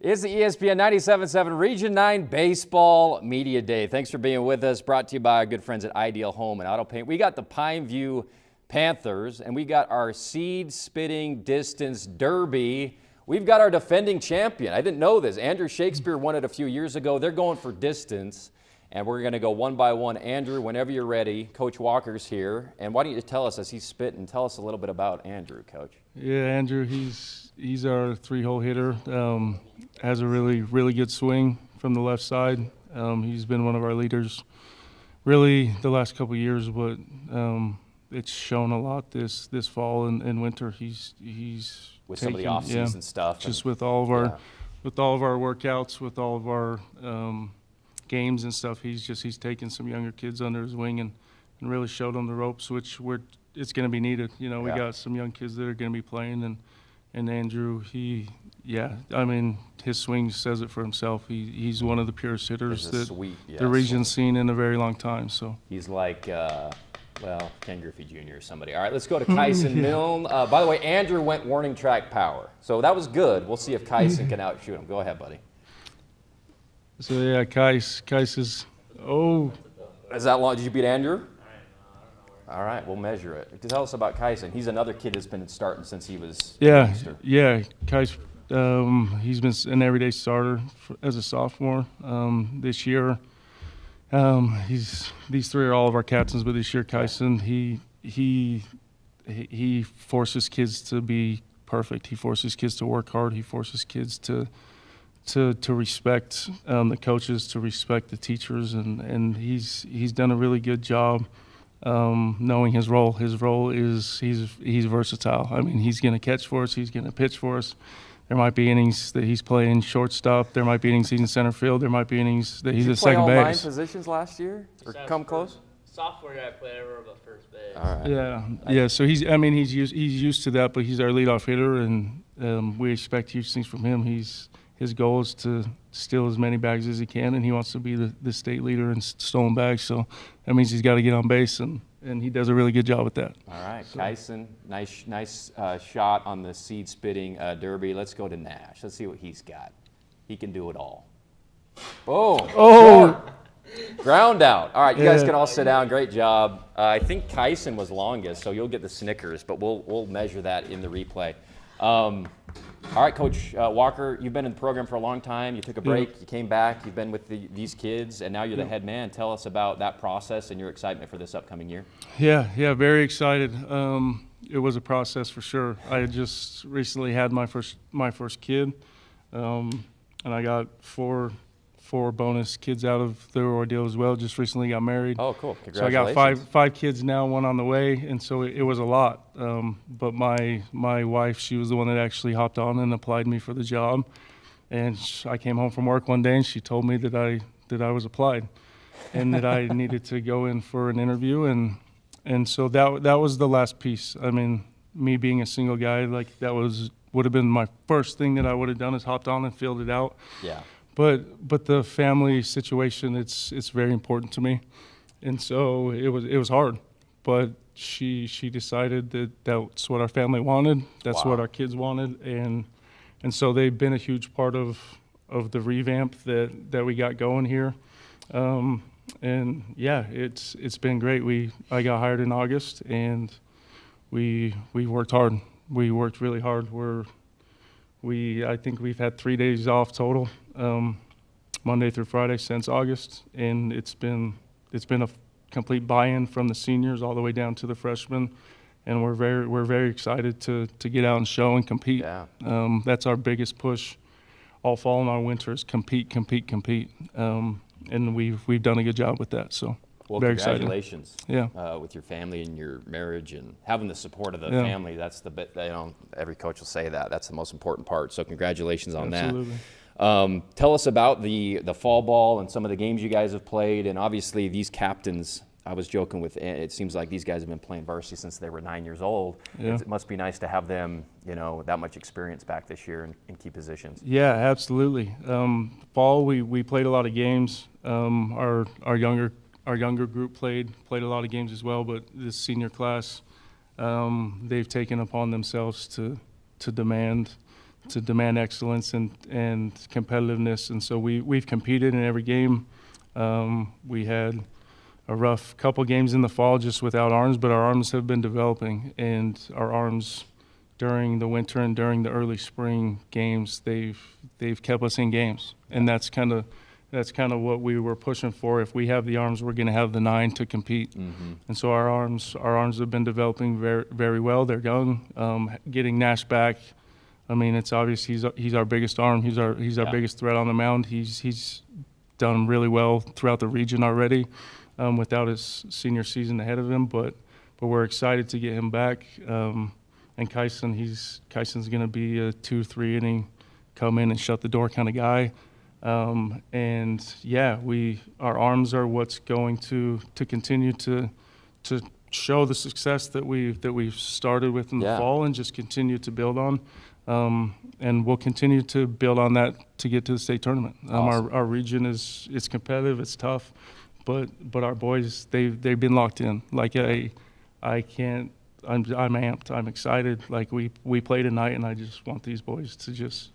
It's the ESPN 97.7 Region 9 Baseball Media Day. Thanks for being with us. Brought to you by our good friends at Ideal Home and Auto Paint. We got the View Panthers, and we got our seed spitting distance derby. We've got our defending champion. I didn't know this. Andrew Shakespeare won it a few years ago. They're going for distance, and we're going to go one by one. Andrew, whenever you're ready, Coach Walker's here. And why don't you tell us, as he's spitting, tell us a little bit about Andrew, Coach. Yeah, Andrew, he's our three-hole hitter. Has a really good swing from the left side. He's been one of our leaders really the last couple of years, but it's shown a lot this fall and winter. He's with some of the off-season stuff, just with all of our workouts, with all of our games and stuff. He's taken some younger kids under his wing and really showed them the ropes, which it's going to be needed. You know, we got some young kids that are going to be playing, and Andrew, I mean, his swing says it for himself. He's one of the purest hitters that the region's seen in a very long time. So he's like, Ken Griffey Jr. or somebody. All right, let's go to Kyson Milne. By the way, Andrew went warning track power, so that was good. We'll see if Kyson can outshoot him. Go ahead, buddy. So yeah, Kais is. Oh, is that long? Did you beat Andrew? All right, we'll measure it. Tell us about Kyson. He's another kid that's been starting since he was a youngster. Yeah. Kais, he's been an everyday starter as a sophomore this year. These three are all of our captains, but this year Kyson, he forces kids to be perfect. He forces kids to work hard. He forces kids to respect the coaches, to respect the teachers, and he's done a really good job. Knowing his role. His role is he's versatile. I mean, he's going to catch for us. He's going to pitch for us. There might be innings that he's playing shortstop. There might be innings he's in center field. There might be innings that he's at second base. Did you play all 9 positions last year, or come close? Sophomore year, I played over the first base. All right. Yeah. So he's used to that, but he's our leadoff hitter, and we expect huge things from him. His goal is to steal as many bags as he can, and he wants to be the state leader in stolen bags. So that means he's got to get on base, and he does a really good job with that. All right, so. Kyson, nice shot on the seed spitting derby. Let's go to Nash. Let's see what he's got. He can do it all. Boom. Oh. Short. Ground out. All right, you guys can all sit down. Great job. I think Kyson was longest, so you'll get the Snickers, but we'll measure that in the replay. All right, Coach Walker, you've been in the program for a long time. You took a break, you came back, you've been with these kids, and now you're the head man. Tell us about that process and your excitement for this upcoming year. Yeah, very excited. It was a process for sure. I had just recently had my first kid, and I got four bonus kids out of their ordeal as well. Just recently got married. Oh, cool. Congratulations. So I got five kids now, one on the way, and so it was a lot. But my wife, she was the one that actually hopped on and applied me for the job. And I came home from work one day, and she told me that I was applied and that I needed to go in for an interview. And so that was the last piece. I mean, me being a single guy, like that would have been my first thing that I would have done is hopped on and filled it out. Yeah. But the family situation, it's very important to me, and so it was hard. But she decided that that's what our family wanted. That's what our kids wanted, and so they've been a huge part of the revamp that we got going here. And yeah, it's been great. I got hired in August, and we worked hard. We worked really hard. I think we've had 3 days off total, Monday through Friday since August, and it's been a complete buy-in from the seniors all the way down to the freshmen, and we're very excited to get out and show and compete. Yeah. That's our biggest push all fall and all winter is compete, and we've done a good job with that. So. Well, very congratulations. Excited. Yeah. With your family and your marriage and having the support of the family. That's the bit, every coach will say that. That's the most important part. So congratulations on Absolutely. that. Tell us about the fall ball and some of the games you guys have played. And obviously these captains, I was joking with, it seems like these guys have been playing varsity since they were 9 years old. Yeah. It must be nice to have them, that much experience back this year in key positions. Yeah, absolutely. Fall, we played a lot of games. Our younger group played a lot of games as well, but this senior class, they've taken upon themselves to demand demand excellence and competitiveness. And so we've competed in every game. We had a rough couple games in the fall just without arms, but our arms have been developing, and our arms during the winter and during the early spring games, they've kept us in games, and that's kind of what we were pushing for. If we have the arms, we're going to have the 9 to compete. Mm-hmm. And so our arms have been developing very, very well. They're young. Getting Nash back, I mean, it's obvious he's our biggest arm. He's our biggest threat on the mound. He's done really well throughout the region already, without his senior season ahead of him. But we're excited to get him back. And Kyson's going to be a 2-3 inning, come in and shut the door kind of guy. And yeah, our arms are what's going to continue to show the success that we've started with in the fall, and just continue to build on. And we'll continue to build on that to get to the state tournament. Awesome. Our region it's competitive, it's tough, but our boys, they've been locked in. Like I'm amped. I'm excited. Like we play tonight, and I just want these boys to just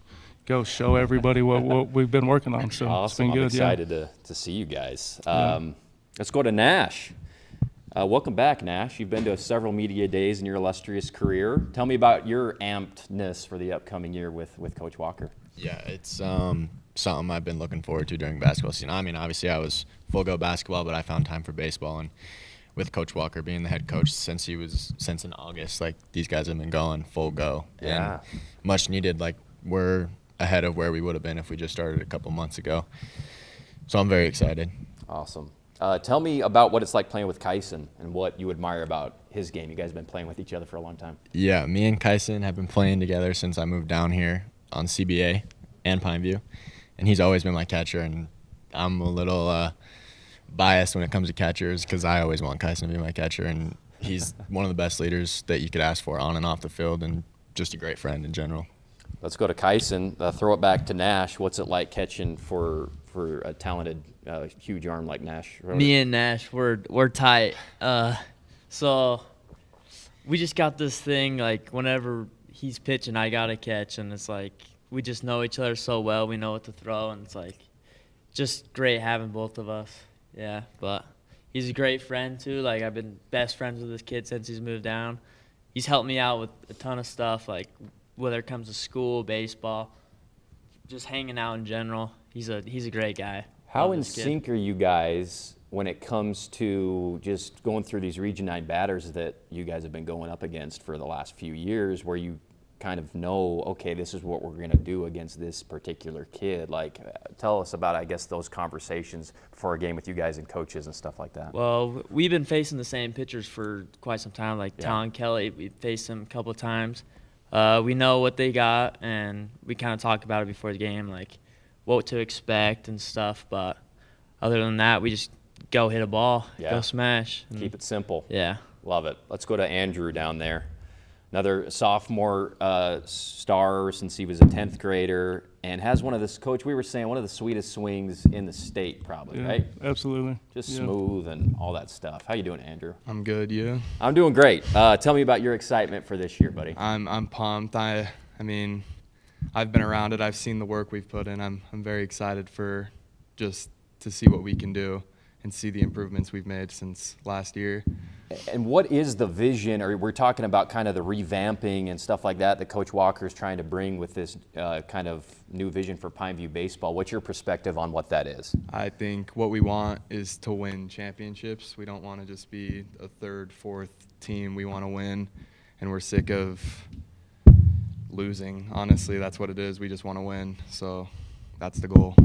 go show everybody what we've been working on. So awesome. It's been good. I'm excited to see you guys. Let's go to Nash. Welcome back, Nash. You've been to several media days in your illustrious career. Tell me about your ampedness for the upcoming year with Coach Walker. Yeah, it's something I've been looking forward to during basketball season. I mean, obviously I was full go basketball, but I found time for baseball, and with Coach Walker being the head coach since in August, like, these guys have been going full go. Yeah. And much needed. Like, we're ahead of where we would have been if we just started a couple months ago. So I'm very excited. Awesome. Tell me about what it's like playing with Kyson and what you admire about his game. You guys have been playing with each other for a long time. Yeah, me and Kyson have been playing together since I moved down here on CBA and Pineview, and he's always been my catcher, and I'm a little biased when it comes to catchers because I always want Kyson to be my catcher, and he's one of the best leaders that you could ask for on and off the field, and just a great friend in general. Let's go to Kyson. Throw it back to Nash. What's it like catching for a talented, huge arm like Nash? Me and Nash, we're tight. So we just got this thing, like, whenever he's pitching, I got to catch, and it's like we just know each other so well. We know what to throw, and it's like just great having both of us. Yeah, but he's a great friend too. Like, I've been best friends with this kid since he's moved down. He's helped me out with a ton of stuff, like whether it comes to school, baseball, just hanging out in general. He's a great guy. How in sync are you guys when it comes to just going through these Region 9 batters that you guys have been going up against for the last few years, where you kind of know, okay, this is what we're going to do against this particular kid? Like, tell us about, I guess, those conversations before a game with you guys and coaches and stuff like that. Well, we've been facing the same pitchers for quite some time, like Talon Kelly. We faced him a couple of times. We know what they got, and we kind of talk about it before the game, like what to expect and stuff. But other than that, we just go hit a ball, go smash. Keep it simple. Yeah. Love it. Let's go to Andrew down there. Another sophomore star since he was a 10th grader, and has one of this, Coach, we were saying, one of the sweetest swings in the state probably, right? Absolutely. Just smooth and all that stuff. How you doing, Andrew? I'm good, you? I'm doing great. Tell me about your excitement for this year, buddy. I'm pumped. I mean, I've been around it. I've seen the work we've put in. I'm very excited for just to see what we can do and see the improvements we've made since last year. And what is the vision, or we're talking about kind of the revamping and stuff like that Coach Walker is trying to bring with this kind of new vision for Pineview baseball? What's your perspective on what that is? I think what we want is to win championships. We don't want to just be a third, fourth team. We want to win, and we're sick of losing. Honestly, that's what it is. We just want to win, so that's the goal.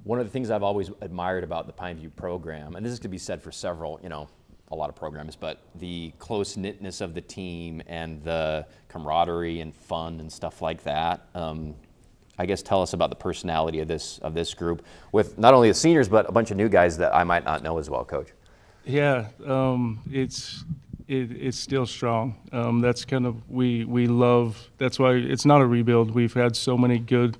One of the things I've always admired about the Pineview program, and this is to be said for several, a lot of programs, but the close-knitness of the team and the camaraderie and fun and stuff like that. I guess tell us about the personality of this group with not only the seniors, but a bunch of new guys that I might not know as well, Coach. Yeah, it's still strong. That's kind of we love. That's why it's not a rebuild. We've had so many good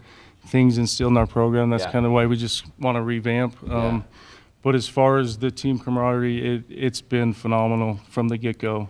things instilled in our program. That's kind of why we just want to revamp. But as far as the team camaraderie, it's been phenomenal from the get-go.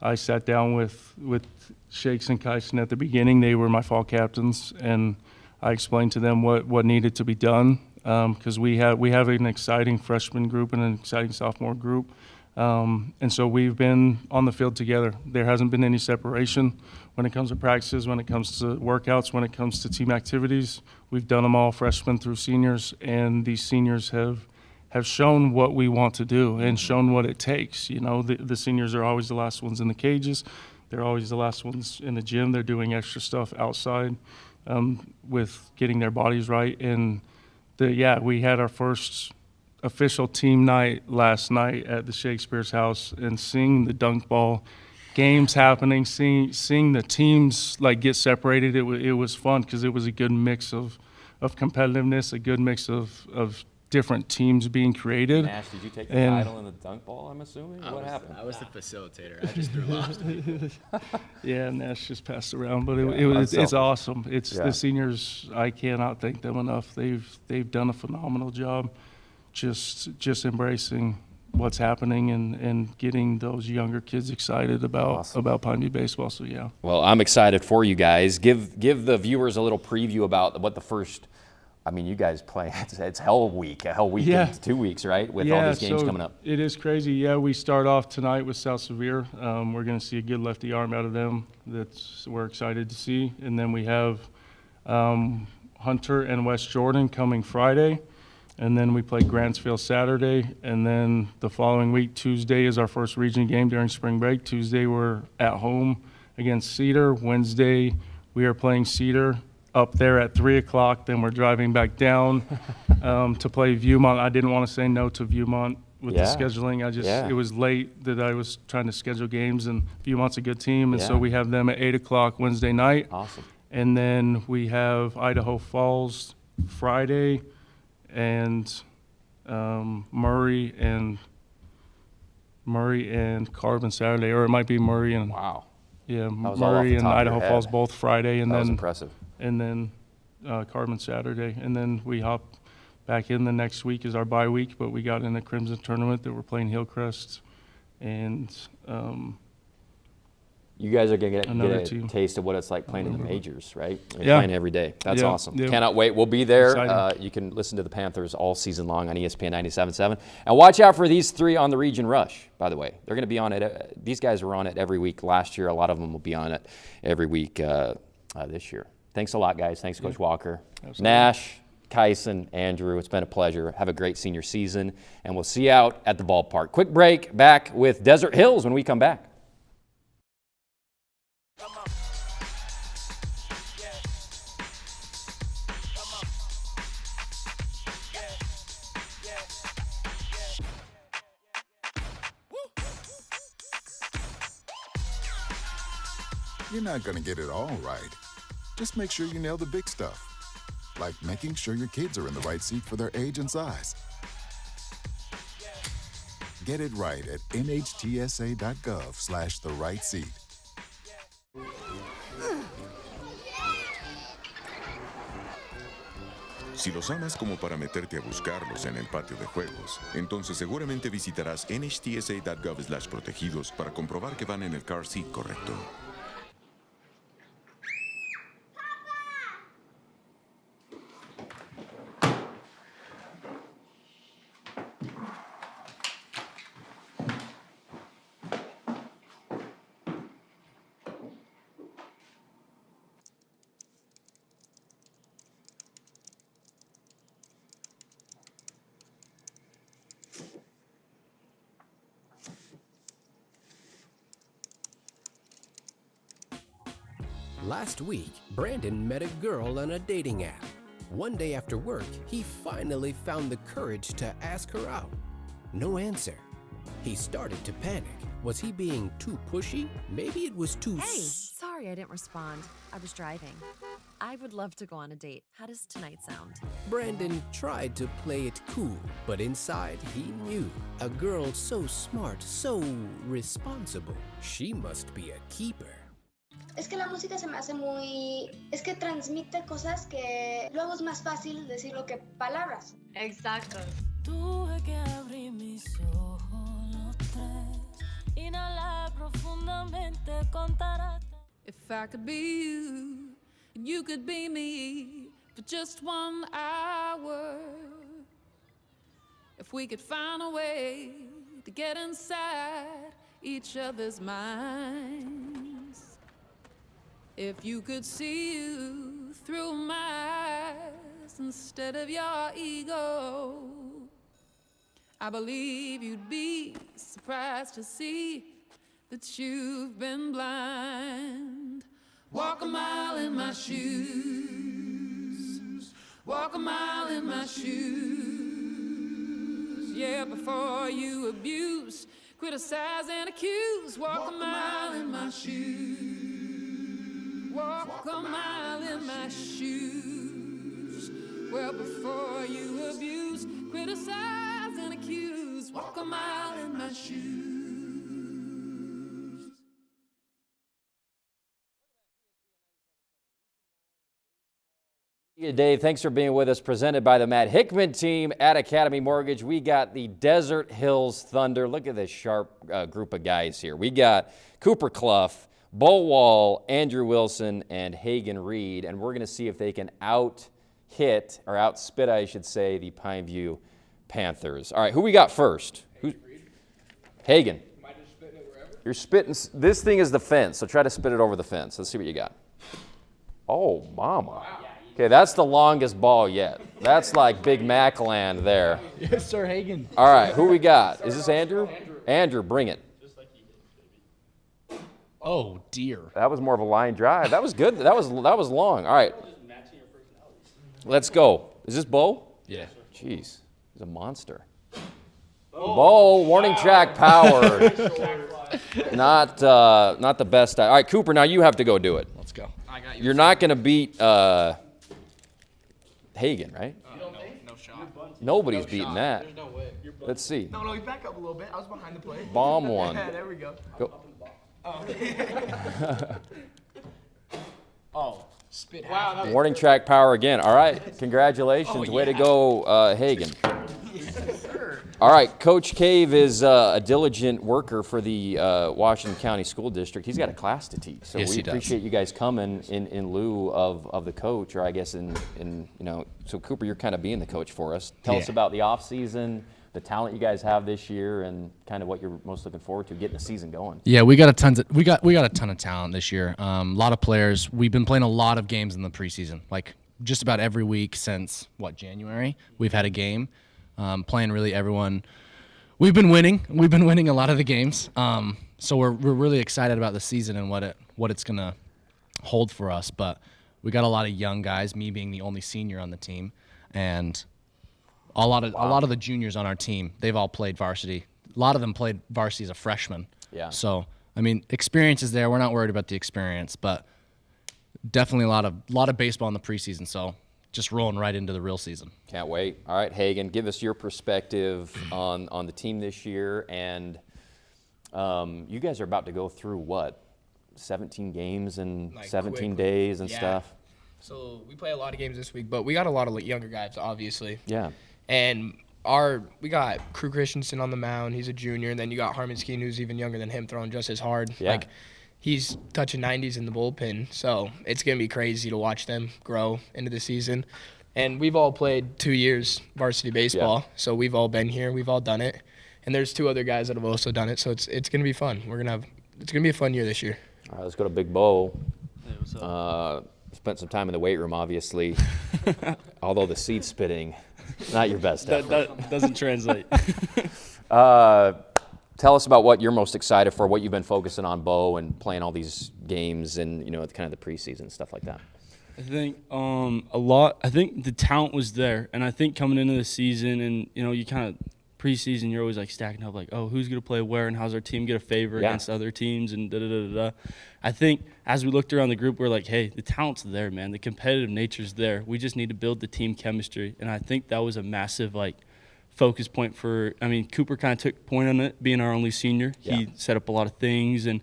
I sat down with Shakes and Kyson at the beginning. They were my fall captains, and I explained to them what needed to be done, because we have an exciting freshman group and an exciting sophomore group. And so we've been on the field together. There hasn't been any separation when it comes to practices, when it comes to workouts, when it comes to team activities. We've done them all, freshmen through seniors, and these seniors have shown what we want to do and shown what it takes. You know, the seniors are always the last ones in the cages. They're always the last ones in the gym. They're doing extra stuff outside with getting their bodies right. And we had our first official team night last night at the Shakespeare's house, and seeing the dunk ball games happening, seeing the teams like get separated, it was fun because it was a good mix of competitiveness, a good mix of different teams being created. Nash, did you take the title in the dunk ball, I'm assuming? What happened? I was the facilitator. I just threw lobs to people. Yeah, Nash just passed around, but it's awesome. It's Yeah. the seniors. I cannot thank them enough. They've done a phenomenal job, just embracing what's happening and getting those younger kids excited about Pine View baseball. So yeah. Well, I'm excited for you guys. Give the viewers a little preview about what the first. I mean, you guys play. It's hell weekend, Yeah. 2 weeks, right? With all these games coming up. It is crazy. Yeah, we start off tonight with South Sevier. We're going to see a good lefty arm out of them. We're excited to see. And then we have Hunter and West Jordan coming Friday. And then we play Grantsville Saturday. And then the following week, Tuesday, is our first region game during spring break. Tuesday, we're at home against Cedar. Wednesday, we are playing Cedar up there at 3 o'clock. Then we're driving back down to play Viewmont. I didn't want to say no to Viewmont with the scheduling. It was late that I was trying to schedule games, and Viewmont's a good team. And so we have them at 8 o'clock Wednesday night. Awesome. And then we have Idaho Falls Friday, and Murray and Carbon Saturday, or it might be Murray and Wow. yeah, was all off Murray the and top of Idaho your Falls head. both Friday, and That was then impressive. and then Carbon Saturday, and then we hop back in. The next week is our bye week, but we got in the Crimson tournament that we're playing Hillcrest, and You guys are going to Another get a team. taste of what it's like playing in the majors, right? You're Yeah. playing every day. That's Yeah, awesome. yeah. Cannot wait. We'll be there. Exciting. You can listen to the Panthers all season long on ESPN 97.7. And watch out for these three on the Region Rush, by the way. They're going to be on it. These guys were on it every week last year. A lot of them will be on it every week this year. Thanks a lot, guys. Thanks, Coach Walker. Absolutely. Nash, Kyson, Andrew, it's been a pleasure. Have a great senior season, and we'll see you out at the ballpark. Quick break, back with Desert Hills when we come back. You're not going to get it all right. Just make sure you nail the big stuff, like making sure your kids are in the right seat for their age and size. Get it right at nhtsa.gov/therightseat. Si los amas como para meterte a buscarlos en el patio de juegos, entonces seguramente visitarás nhtsa.gov/protegidos para comprobar que van en el car seat correcto. Last week, Brandon met a girl on a dating app. One day after work, he finally found the courage to ask her out. No answer. He started to panic. Was he being too pushy? Maybe it was too Hey, sorry I didn't respond. I was driving. I would love to go on a date. How does tonight sound? Brandon tried to play it cool, but inside he knew. A girl so smart, so responsible. She must be a keeper. Es que la música se me hace muy... Es que transmite cosas que luego es más fácil decirlo que palabras. Exacto. Tuve que abrir mis ojos los tres, inhalar If I could be you, and you could be me for just 1 hour. If we could find a way to get inside each other's minds. If you could see you through my eyes instead of your ego. I believe you'd be surprised to see that you've been blind. Walk a mile in my shoes. Walk a mile in my shoes. Yeah, before you abuse, criticize and accuse. Walk a mile in my shoes. Walk a mile in my shoes. Well, before you abuse, criticize and accuse. Walk a mile in my shoes. Dave, thanks for being with us. Presented by the Matt Hickman team at Academy Mortgage. We got the Desert Hills Thunder. Look at this sharp group of guys here. We got Cooper Clough, Bo Wall, Andrew Wilson, and Hagen Reed, and we're going to see if they can out-hit, or outspit, I should say, the Pineview Panthers. All right, who we got first? Hagen. Am I just spitting it wherever? You're spitting. This thing is the fence, so try to spit it over the fence. Let's see what you got. Oh, mama. Wow. Okay, that's the longest ball yet. That's like Big Mac land there. Yes, sir, Hagen. All right, who we got? Is this Andrew? Andrew, bring it. Oh, dear. That was more of a line drive. That was good. That was long. All right. Let's go. Is this Bo? Yeah. Jeez, he's a monster. Bo, warning track power. Not the best. All right, Cooper, now you have to go do it. Let's go. I got you. You're not going to beat Hagen, right? No shot. Nobody's beating that. There's no way. Let's see. No, you back up a little bit. I was behind the plate. Bomb one. There we go. Oh, spit. Wow. Warning track power again. All right, congratulations. Way to go, Hagen. All right, Coach Cave is a diligent worker for the Washington County School District. He's got a class to teach, so we appreciate you guys coming in lieu of the coach, or I guess so Cooper, you're kind of being the coach for us. Tell us about the off season, the talent you guys have this year, and kind of what you're most looking forward to getting the season going. Yeah, we got a ton of talent this year. A lot of players. We've been playing a lot of games in the preseason, like just about every week since January. We've had a game. Playing really everyone. We've been winning a lot of the games. So we're really excited about the season and what it's gonna hold for us. But we got a lot of young guys, me being the only senior on the team, and a lot of the juniors on our team. They've all played varsity. A lot of them played varsity as a freshman. Yeah. So I mean, experience is there. We're not worried about the experience, but definitely a lot of baseball in the preseason. So just rolling right into the real season. Can't wait. All right, Hagen, give us your perspective on the team this year. And you guys are about to go through, 17 games in 17 days and stuff? So we play a lot of games this week, but we got a lot of younger guys, obviously. Yeah. And we got Crew Christensen on the mound. He's a junior. And then you got Harmon Skeen, who's even younger than him, throwing just as hard. Yeah. He's touching 90s in the bullpen, so it's going to be crazy to watch them grow into the season. And we've all played 2 years varsity baseball, so we've all been here. We've all done it. And there's 2 other guys that have also done it, so it's going to be fun. It's going to be a fun year this year. All right, let's go to Big Bo. Spent some time in the weight room, obviously, although the seed spitting, not your best effort. That doesn't translate. Tell us about what you're most excited for, what you've been focusing on, Bo, and playing all these games and, kind of the preseason, stuff like that. I think I think the talent was there. And I think coming into the season and, you kind of preseason, you're always stacking up who's going to play where and how's our team get a favor against other teams and da-da-da-da-da. I think as we looked around the group, we're like, hey, the talent's there, man. The competitive nature's there. We just need to build the team chemistry. And I think that was a massive, focus point Cooper kind of took point on it, being our only senior. Yeah. He set up a lot of things, and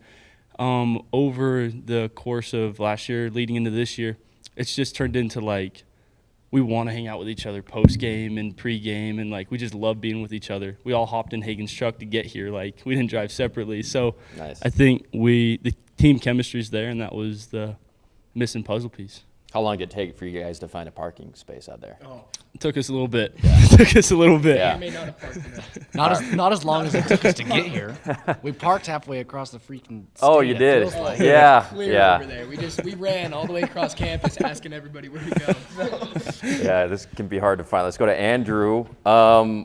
over the course of last year, leading into this year, it's just turned into we want to hang out with each other post game and pre game, and like we just love being with each other. We all hopped in Hagen's truck to get here. Like we didn't drive separately, so Nice. I think the team chemistry's there, and that was the missing puzzle piece. How long did it take for you guys to find a parking space out there? It took us a little bit. It took us a little bit. Yeah. Not as long as it took us to get here. We parked halfway across the freaking. Oh, state, you it did? feels like. Yeah, Clear yeah. over there. We ran all the way across campus asking everybody where to go. Yeah, this can be hard to find. Let's go to Andrew.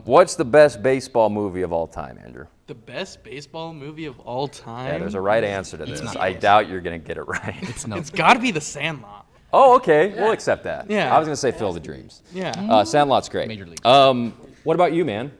What's the best baseball movie of all time, Andrew? The best baseball movie of all time? Yeah, there's a right answer to this. I doubt you're going to get it right. It's got to be The Sandlot. Oh, okay. We'll accept that. Yeah. I was going to say Field of Dreams. Yeah. Sandlot's great. Major League. What about you, man?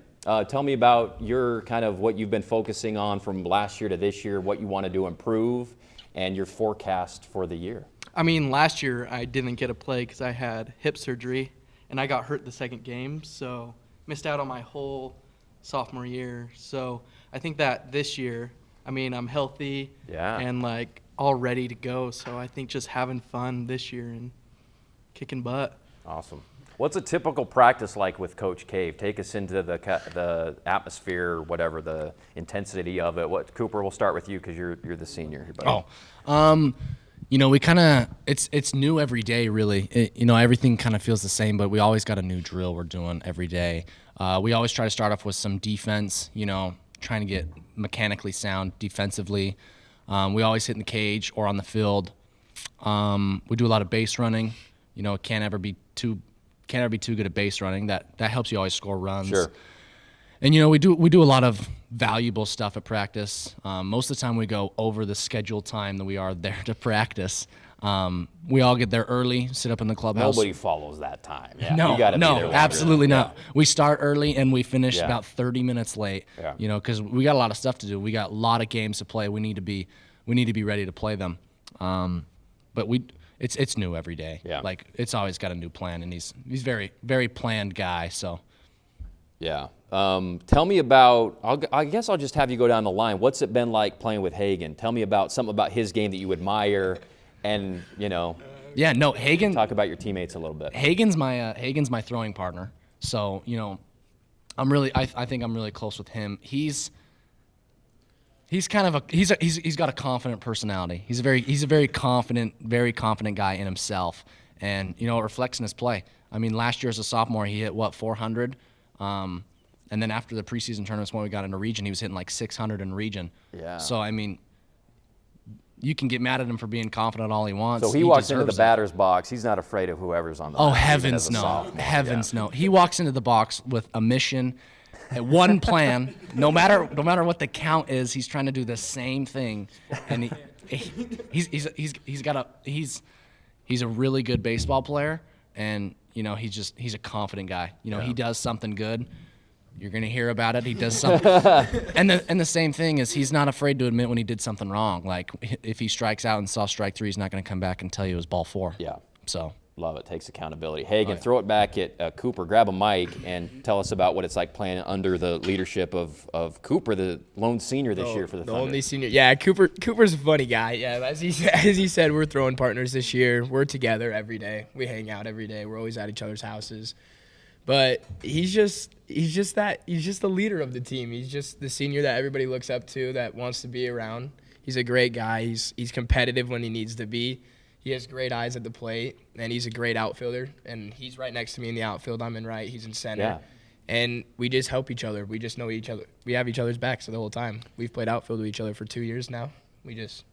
Tell me about your kind of what you've been focusing on from last year to this year, what you want to do improve, and your forecast for the year. I mean, last year I didn't get to play because I had hip surgery, and I got hurt the second game, so missed out on my whole sophomore year. So I think that this year, I mean, I'm healthy and like all ready to go. So I think just having fun this year and kicking butt. Awesome. What's a typical practice like with Coach Cave? Take us into the atmosphere, or whatever, the intensity of it. Cooper, we'll start with you because you're the senior here, buddy. We kind of it's new every day, really. Everything kind of feels the same, but we always got a new drill we're doing every day. We always try to start off with some defense, trying to get mechanically sound defensively. We always hit in the cage or on the field. We do a lot of base running. It can't ever be too good at base running. That helps you always score runs. Sure. And we do a lot of valuable stuff at practice. Most of the time we go over the scheduled time that we are there to practice. We all get there early, sit up in the clubhouse. Nobody follows that time. Yeah, No, you gotta be there longer. absolutely not. Yeah. We start early and we finish about 30 minutes late. Yeah. Because we got a lot of stuff to do. We got a lot of games to play. We need to be ready to play them. But it's new every day. Yeah. Like it's always got a new plan, and he's very very planned guy. So. Yeah. Tell me about, I guess I'll just have you go down the line. What's it been like playing with Hagen? Tell me about something about his game that you admire, and, Yeah, no, Hagen. Talk about your teammates a little bit. Hagen's my throwing partner. So, I think I'm really close with him. He's got a confident personality. He's a very confident guy in himself, and it reflects in his play. I mean, last year as a sophomore, he hit 400. And then after the preseason tournaments, when we got into region, he was hitting like 600 in region. Yeah. So, I mean, you can get mad at him for being confident all he wants. So he walks into the deserves it. batter's box. He's not afraid of whoever's on the Oh, mound, even heavens as a no. sophomore. Heavens no. He walks into the box with a mission, one plan. No matter what the count is, he's trying to do the same thing. And he's a really good baseball player, and he's a confident guy. He does something good, you're gonna hear about it. He does something, and the same thing is he's not afraid to admit when he did something wrong. Like if he strikes out and saw strike three, he's not gonna come back and tell you it was ball four. Yeah. So love it. Takes accountability. Hagen, throw it back at Cooper. Grab a mic and tell us about what it's like playing under the leadership of Cooper, the lone senior this year for the Thunder. Only senior. Yeah, Cooper's a funny guy. Yeah, as he said, we're throwing partners this year. We're together every day. We hang out every day. We're always at each other's houses. But he's just the leader of the team. He's just the senior that everybody looks up to, that wants to be around. He's a great guy. He's competitive when he needs to be. He has great eyes at the plate, and he's a great outfielder. And he's right next to me in the outfield. I'm in right. He's in center. Yeah. And we just help each other. We just know each other. We have each other's backs the whole time. We've played outfield with each other for 2 years now. We're just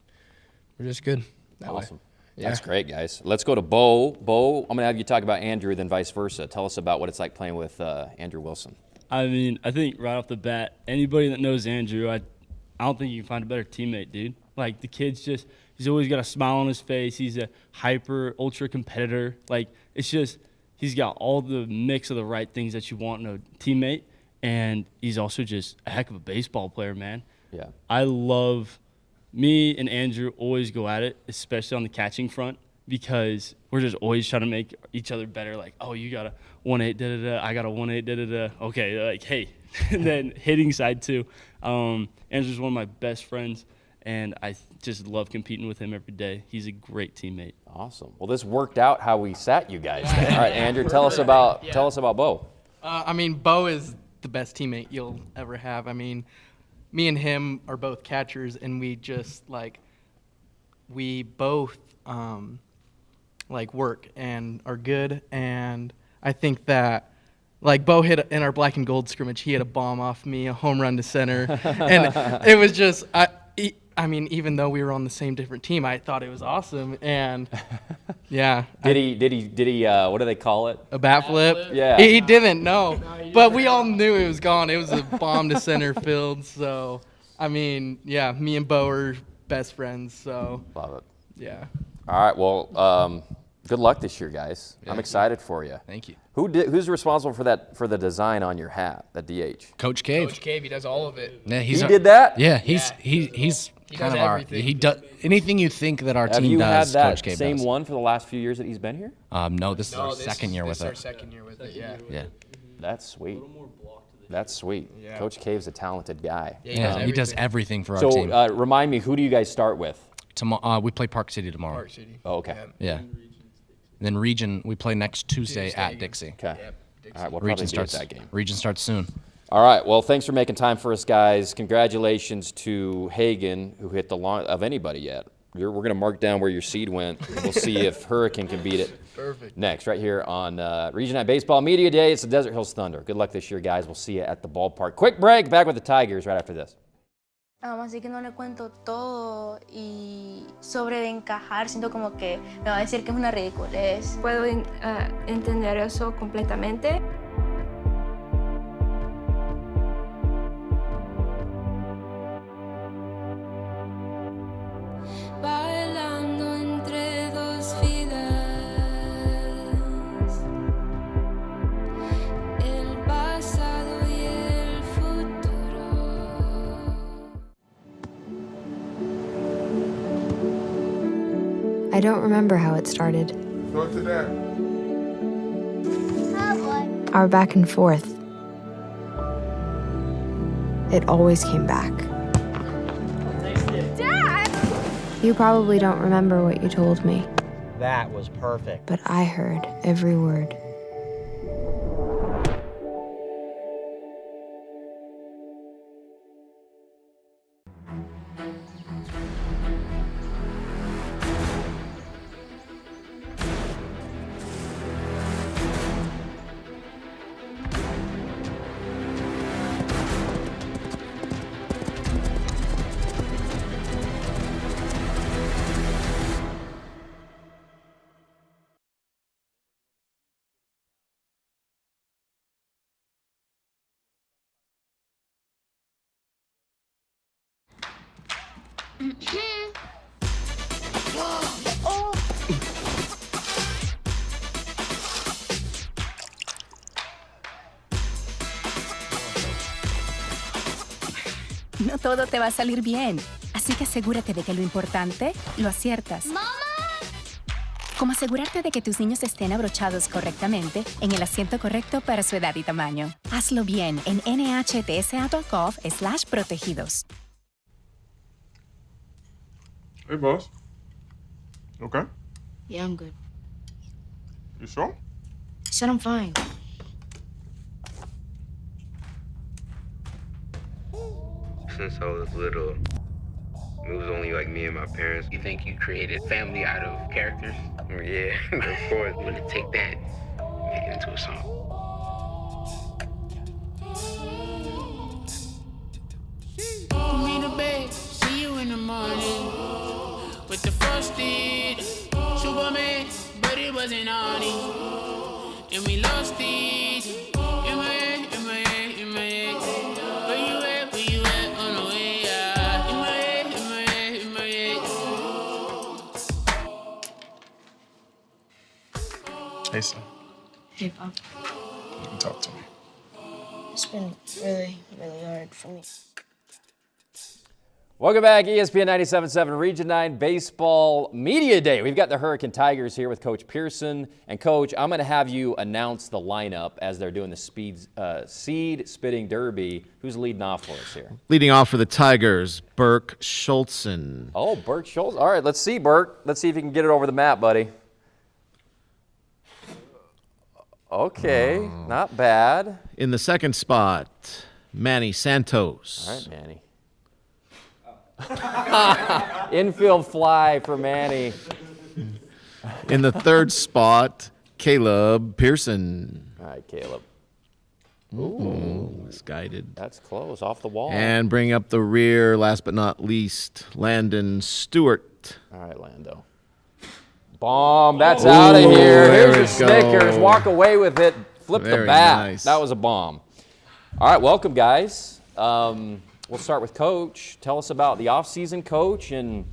good that way. Awesome. Yeah. That's great, guys. Let's go to Bo. Bo, I'm going to have you talk about Andrew, then vice versa. Tell us about what it's like playing with Andrew Wilson. I mean, I think right off the bat, anybody that knows Andrew, I don't think you can find a better teammate, dude. Like, the kid's just – he's always got a smile on his face. He's a hyper, ultra competitor. Like, it's just – he's got all the mix of the right things that you want in a teammate, and he's also just a heck of a baseball player, man. Yeah. I love – me and Andrew always go at it, especially on the catching front, because we're just always trying to make each other better. Like, oh, you got a 1-8, da-da-da. I got a 1-8, da-da-da. Okay, like, hey. And then hitting side, too. Andrew's one of my best friends, and I just love competing with him every day. He's a great teammate. Awesome. Well, this worked out how we sat you guys there. All right, Andrew, tell us about Bo. I mean, Bo is the best teammate you'll ever have. I mean, me and him are both catchers, and we just we both work and are good. And I think that Bo hit in our black and gold scrimmage. He hit a bomb off me, a home run to center, and it was just I mean, even though we were on the same different team, I thought it was awesome. And yeah. Did he? What do they call it? A bat flip? Yeah. He didn't, no. But we all knew it was gone. It was a bomb to center field. So, I mean, yeah, me and Bo are best friends. So. Love it. Yeah. All right. Well, good luck this year, guys. I'm excited for you. Thank you. Who's responsible for the design on your hat, the DH? Coach Cave. Coach Cave, he does all of it. Yeah, he did that? Yeah, he's kind of everything. he does anything you think that our Have team you does. had that Coach Cave same does. one for the last few years that he's been here? No, this is our second year with it. This is our second year with it. Yeah. Yeah. That's sweet. That's sweet. Yeah. Coach Cave's a talented guy. Yeah, he does everything for our so, team. Remind me, who do you guys start with? Tomorrow, we play Park City tomorrow. Park City. Oh, okay. Yeah. Then Region, we play next Tuesday at Dixie. Okay. Yep. All right, we'll Region probably be at starts that game. Region starts soon. All right. Well, thanks for making time for us, guys. Congratulations to Hagen, who hit the long of anybody yet. We're going to mark down where your seed went. We'll see if Hurricane can beat it. Perfect. Next, right here on Region 9 Baseball Media Day. It's the Desert Hills Thunder. Good luck this year, guys. We'll see you at the ballpark. Quick break. Back with the Tigers right after this. Así que no le cuento todo y sobre de encajar, siento como que me va a decir que es una ridiculez. Puedo entender eso completamente. Bailando entre dos vidas, el pasado y el futuro. I don't remember how it started. Go to that. Our back and forth. It always came back. Dad! You probably don't remember what you told me, That was perfect. but I heard every word. No todo te va a salir bien, así que asegúrate de que lo importante lo aciertas. ¡Mamá! Como asegurarte de que tus niños estén abrochados correctamente en el asiento correcto para su edad y tamaño. Hazlo bien en nhtsa.gov/protegidos. Hey, boss. Okay? Yeah, I'm good. You sure? I said I'm fine. Since I was little, it was only like me and my parents. You think you created family out of characters? Yeah, of course. I'm gonna take that, make it into a song. Put me to bed, see you in the morning. With the frosted Superman, but it wasn't on it. And we lost it. In my head, in my head, in my head. Where you at, where you at, on the way out. In my head, in my head, in my head. Hey, son. Hey, Pop. You can talk to me. It's been really, really hard for me. Welcome back, ESPN 97.7 Region 9 Baseball Media Day. We've got the Hurricane Tigers here with Coach Pearson. And, Coach, I'm going to have you announce the lineup as they're doing the Seed Spitting Derby. Who's leading off for us here? Leading off for the Tigers, Burke Schultzen. Oh, Burke Schultzen. All right, let's see, Burke. Let's see if you can get it over the map, buddy. Okay, not bad. In the second spot, Manny Santos. All right, Manny. Infield fly for Manny. In the third spot, Caleb Pearson. All right, Caleb. Ooh, misguided. That's close, off the wall. And bring up the rear, last but not least, Landon Stewart. All right, Lando. Bomb, that's out of here. Here's your Snickers. Walk away with it. Flip the bat. Nice. That was a bomb. All right, welcome, guys. We'll start with Coach. Tell us about the off-season, Coach, and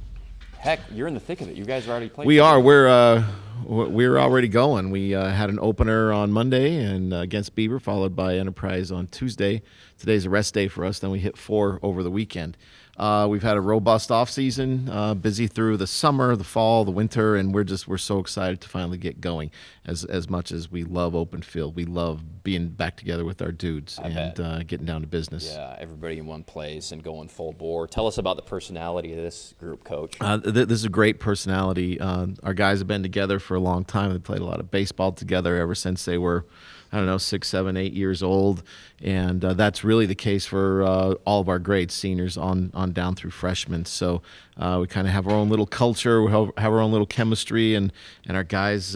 heck, you're in the thick of it. You guys are already playing. We are. We're already going. We had an opener on Monday and against Beaver, followed by Enterprise on Tuesday. Today's a rest day for us. Then we hit 4 over the weekend. We've had a robust offseason, busy through the summer, the fall, the winter, and we're so excited to finally get going. As much as we love open field, we love being back together with our dudes and getting down to business. Yeah, everybody in one place and going full bore. Tell us about the personality of this group, Coach. This is a great personality. Our guys have been together for a long time. They played a lot of baseball together ever since they were, 6, 7, 8 years old, and that's really the case for all of our grades, seniors on down through freshmen. So we kind of have our own little culture, we have our own little chemistry, and our guys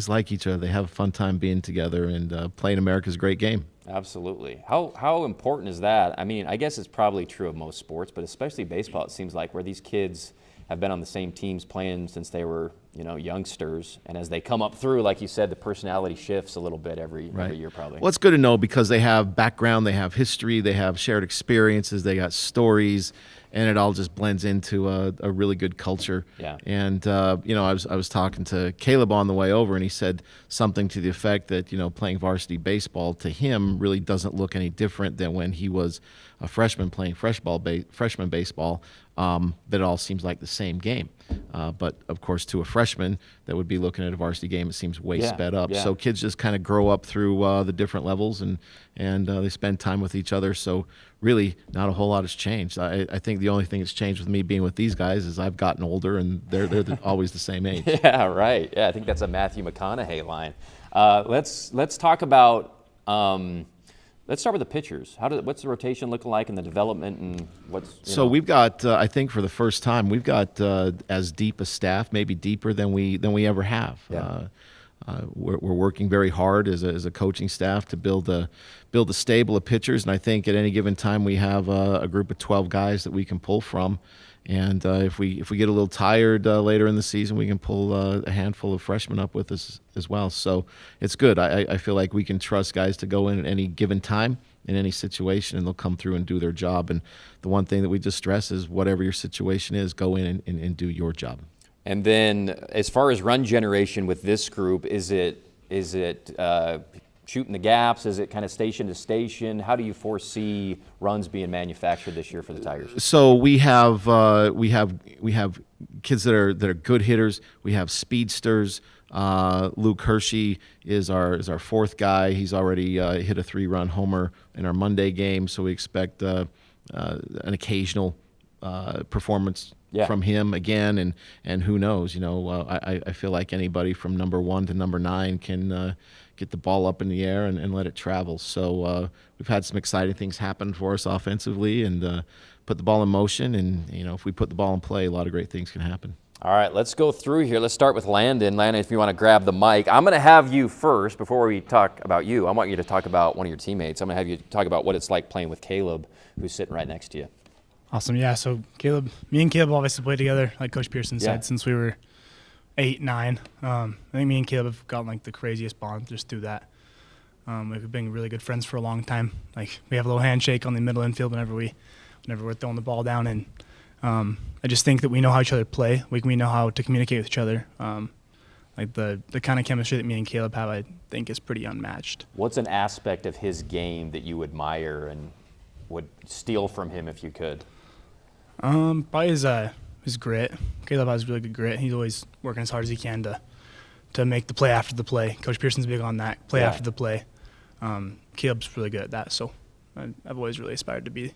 like each other. They have a fun time being together, and playing America's a great game. Absolutely. How important is that? I mean, I guess it's probably true of most sports, but especially baseball, it seems like, where these kids have been on the same teams playing since they were, youngsters. And as they come up through, like you said, the personality shifts a little bit every year probably. Well, it's good to know because they have background, they have history, they have shared experiences, they got stories, and it all just blends into a really good culture. Yeah. And, I was talking to Caleb on the way over, and he said something to the effect that, playing varsity baseball to him really doesn't look any different than when he was a freshman playing freshman baseball. That it all seems like the same game. But, of course, to a freshman that would be looking at a varsity game, it seems way sped up. Yeah. So kids just kind of grow up through the different levels, and they spend time with each other. So really not a whole lot has changed. I think the only thing that's changed with me being with these guys is I've gotten older, and they're always the same age. Yeah, right. Yeah, I think that's a Matthew McConaughey line. Let's talk about let's start with the pitchers. What's the rotation looking like in the development, and what's So we've got I think for the first time we've got as deep a staff, maybe deeper than we ever have. Yeah. We're working very hard as a coaching staff to build a stable of pitchers, and I think at any given time we have a group of 12 guys that we can pull from. And if we get a little tired later in the season, we can pull a handful of freshmen up with us as well. So it's good. I feel like we can trust guys to go in at any given time in any situation, and they'll come through and do their job. And the one thing that we just stress is whatever your situation is, go in and do your job. And then as far as run generation with this group, is it shooting the gaps? Is it kind of station to station? How do you foresee runs being manufactured this year for the Tigers? So we have kids that are good hitters. We have speedsters. Luke Hershey is our fourth guy. He's already hit a 3-run homer in our Monday game, so we expect an occasional performance from him again. And who knows? I feel like anybody from number 1 to number 9 can get the ball up in the air and let it travel. So we've had some exciting things happen for us offensively, and put the ball in motion. And if we put the ball in play, a lot of great things can happen. All right, let's go through here. Let's start with Landon. Landon, if you want to grab the mic. I'm going to have you first, before we talk about you, I want you to talk about one of your teammates. I'm going to have you talk about what it's like playing with Caleb, who's sitting right next to you. Awesome, yeah. So me and Caleb obviously played together, like Coach Pearson said, since we were 8, 9. I think me and Caleb have gotten like the craziest bond just through that. We've been really good friends for a long time. Like we have a little handshake on the middle infield whenever we're throwing the ball down, and I just think that we know how each other play. We know how to communicate with each other. Like the kind of chemistry that me and Caleb have, I think, is pretty unmatched. What's an aspect of his game that you admire and would steal from him if you could? Probably his grit. Caleb has really good grit. He's always working as hard as he can to make the play after the play. Coach Pearson's big on that, play after the play. Caleb's really good at that, so I've always really aspired to be a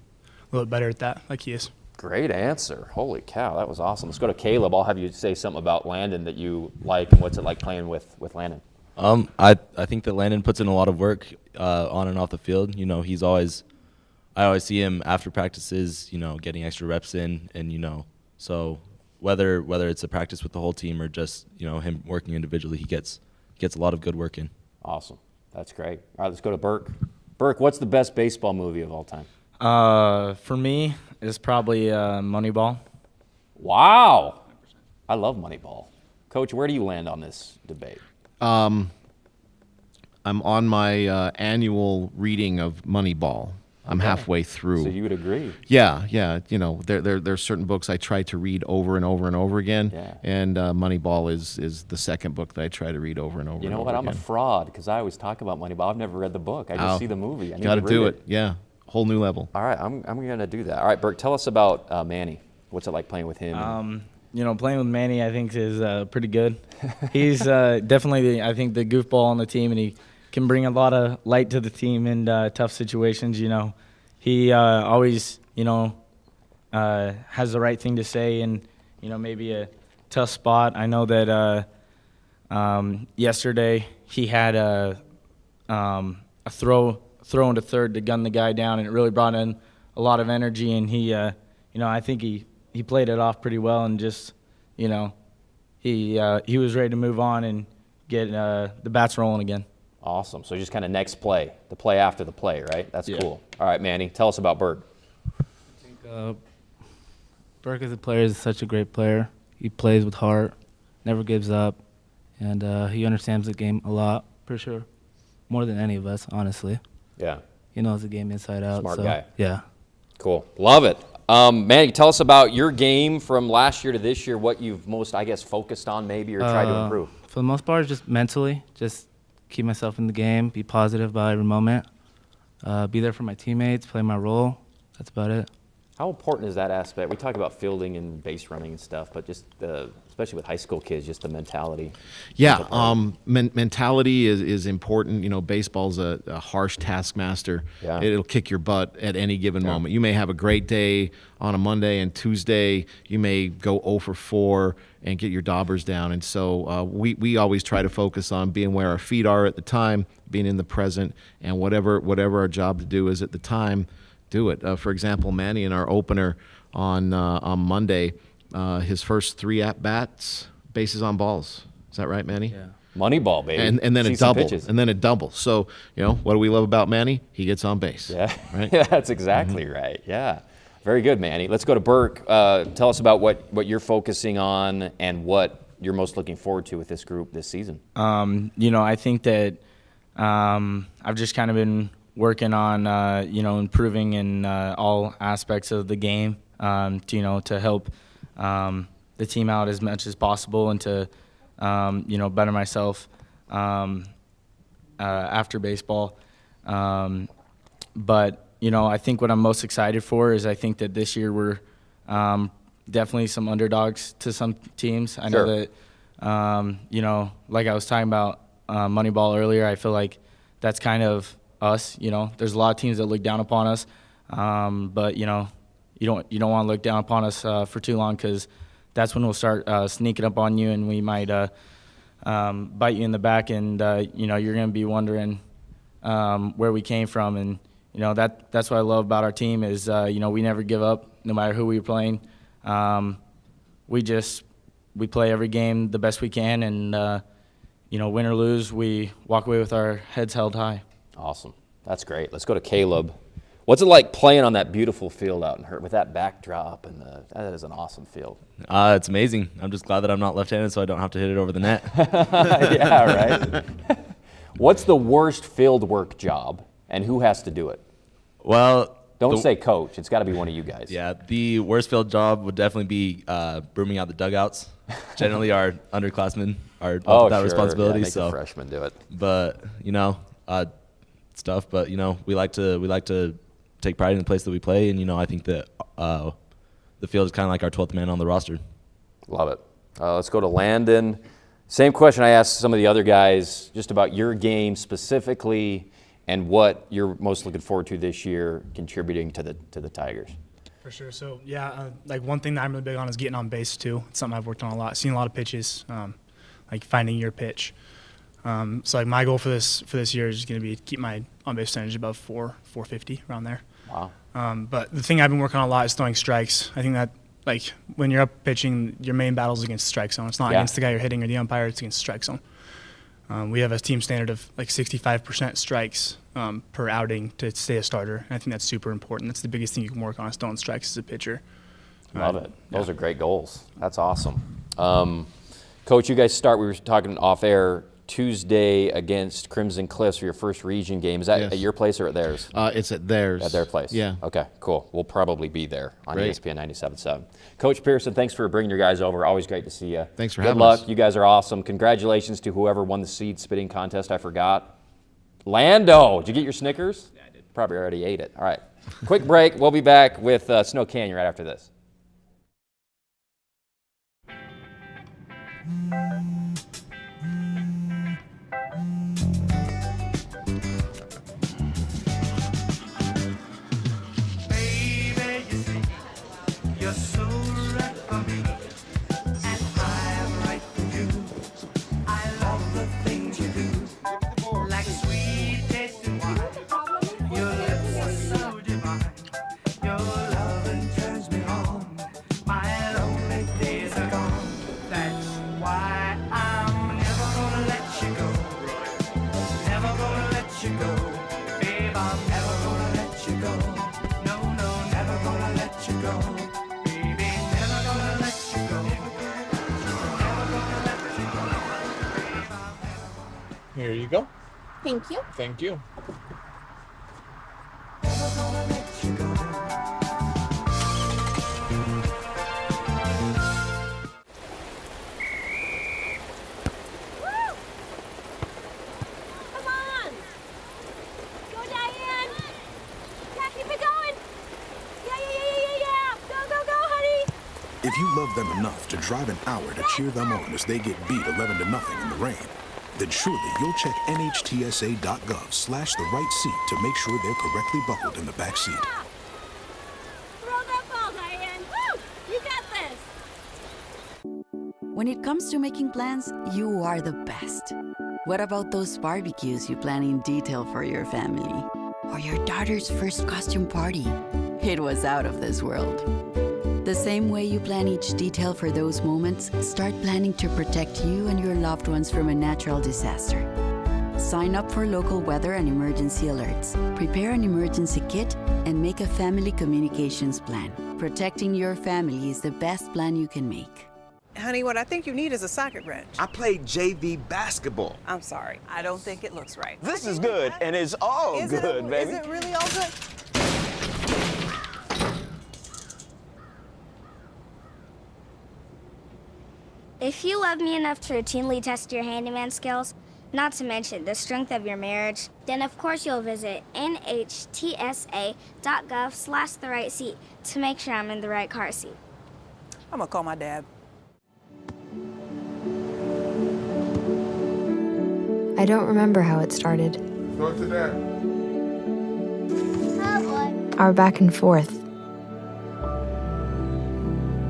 little bit better at that, like he is. Great answer. Holy cow, that was awesome. Let's go to Caleb. I'll have you say something about Landon that you like, and what's it like playing with Landon? I think that Landon puts in a lot of work on and off the field. You know, I always see him after practices, you know, getting extra reps in, and you know, so whether it's a practice with the whole team or just, you know, him working individually, he gets a lot of good work in. Awesome. That's great. All right, let's go to Burke. Burke, what's the best baseball movie of all time? For me, it's probably Moneyball. Wow. I love Moneyball. Coach, where do you land on this debate? I'm on my annual reading of Moneyball. I'm halfway through. So you would agree? Yeah. You know, there's certain books I try to read over and over and over again, and Moneyball is the second book that I try to read over and over. You know what? I'm a fraud because I always talk about Moneyball. I've never read the book. I just see the movie. I need got to read do it. Yeah, whole new level. All right, I'm going to do that. All right, Burke, tell us about Manny. What's it like playing with him? You know, playing with Manny, I think, is pretty good. He's definitely, I think, the goofball on the team, and he can bring a lot of light to the team in tough situations. You know, he always, you know, has the right thing to say, and you know, maybe a tough spot. I know that yesterday he had a throw into third to gun the guy down, and it really brought in a lot of energy. And he, you know, I think he played it off pretty well, and just, you know, he was ready to move on and get the bats rolling again. Awesome. So just kind of next play, the play after the play, right? That's cool. All right, Manny, tell us about Burke. I think Burke as a player is such a great player. He plays with heart, never gives up, and he understands the game a lot, for sure, more than any of us, honestly. Yeah. He knows the game inside out. Smart so, guy. Yeah. Cool. Love it. Manny, tell us about your game from last year to this year, what you've most, I guess, focused on maybe or tried to improve. For the most part, just mentally, just keep myself in the game, be positive about every moment, be there for my teammates, play my role. That's about it. How important is that aspect? We talk about fielding and base running and stuff, but just especially with high school kids, just the mentality. Yeah, mentality is important. You know, baseball's a harsh taskmaster. Yeah. It'll kick your butt at any given moment. You may have a great day on a Monday, and Tuesday you may go 0 for 4 and get your daubers down. And so we always try to focus on being where our feet are at the time, being in the present, and whatever our job to do is at the time, do it. For example, Manny in our opener on Monday, his first 3 at-bats, bases on balls. Is that right, Manny? Yeah. Moneyball, baby. And then See a some double. pitches. And then a double. So, you know, what do we love about Manny? He gets on base. Yeah, Right? yeah, that's exactly right. Yeah. Very good, Manny. Let's go to Burke. Tell us about what you're focusing on and what you're most looking forward to with this group this season. You know, I think that I've just kind of been working on, you know, improving in all aspects of the game, to help the team out as much as possible and to, you know, better myself after baseball. But, you know, I think what I'm most excited for is I think that this year we're definitely some underdogs to some teams. I know that, you know, like I was talking about Moneyball earlier, I feel like that's kind of us. You know, there's a lot of teams that look down upon us, but you know, you don't want to look down upon us for too long, because that's when we'll start sneaking up on you, and we might bite you in the back, and you know, you're going to be wondering where we came from. And you know, that's what I love about our team is you know, we never give up no matter who we're playing. We play every game the best we can, and you know, win or lose, we walk away with our heads held high. Awesome. That's great. Let's go to Caleb. What's it like playing on that beautiful field out in Hurt with that backdrop? And that is an awesome field. It's amazing. I'm just glad that I'm not left-handed, so I don't have to hit it over the net. Yeah, right. What's the worst field work job, and who has to do it? Well, don't say coach. It's got to be one of you guys. Yeah, the worst field job would definitely be brooming out the dugouts. Generally, our underclassmen are up that responsibility. Yeah, make so the freshmen do it. But you know, stuff. But you know, we like to take pride in the place that we play, and you know, I think that the field is kind of like our 12th man on the roster. Love it. Let's go to Landon. Same question I asked some of the other guys, just about your game specifically and what you're most looking forward to this year contributing to the Tigers. For sure. So, yeah, like one thing that I'm really big on is getting on base, too. It's something I've worked on a lot, seen a lot of pitches, like finding your pitch. So, like, my goal for this year is just going to be to keep my on-base percentage above 450, around there. Wow. But the thing I've been working on a lot is throwing strikes. I think that, like, when you're up pitching, your main battle is against the strike zone. It's not against the guy you're hitting or the umpire. It's against the strike zone. We have a team standard of like 65% strikes per outing to stay a starter. And I think that's super important. That's the biggest thing you can work on is throwing strikes as a pitcher. Love it. Those are great goals. That's awesome. Coach, you guys start, we were talking off air, Tuesday against Crimson Cliffs for your first region game. Is that at your place or at theirs? It's at theirs. At their place? Yeah. Okay, cool. We'll probably be there on Great. ESPN 97.7. Coach Pearson, thanks for bringing your guys over. Always great to see you. Thanks for having us. Good luck. You guys are awesome. Congratulations to whoever won the seed spitting contest. I forgot. Lando, did you get your Snickers? Yeah, I did. Probably already ate it. All right. Quick break. We'll be back with Snow Canyon right after this. Here you go. Thank you. Thank you. If you love them enough to drive an hour to cheer them on as they get beat 11-0 in the rain, then surely you'll check NHTSA.gov/the right seat to make sure they're correctly buckled in the back seat. Throw that ball, Diane. Woo! You got this. When it comes to making plans, you are the best. What about those barbecues you plan in detail for your family? Or your daughter's first costume party? It was out of this world. The same way you plan each detail for those moments, start planning to protect you and your loved ones from a natural disaster. Sign up for local weather and emergency alerts. Prepare an emergency kit and make a family communications plan. Protecting your family is the best plan you can make. Honey, what I think you need is a socket wrench. I played JV basketball. I'm sorry. I don't think it looks right. This is good, and it's all good, baby. Is it really all good? If you love me enough to routinely test your handyman skills, not to mention the strength of your marriage, then of course you'll visit NHTSA.gov/the right seat to make sure I'm in the right car seat. I'm gonna call my dad. I don't remember how it started. Go to that. Oh boy. Our back and forth.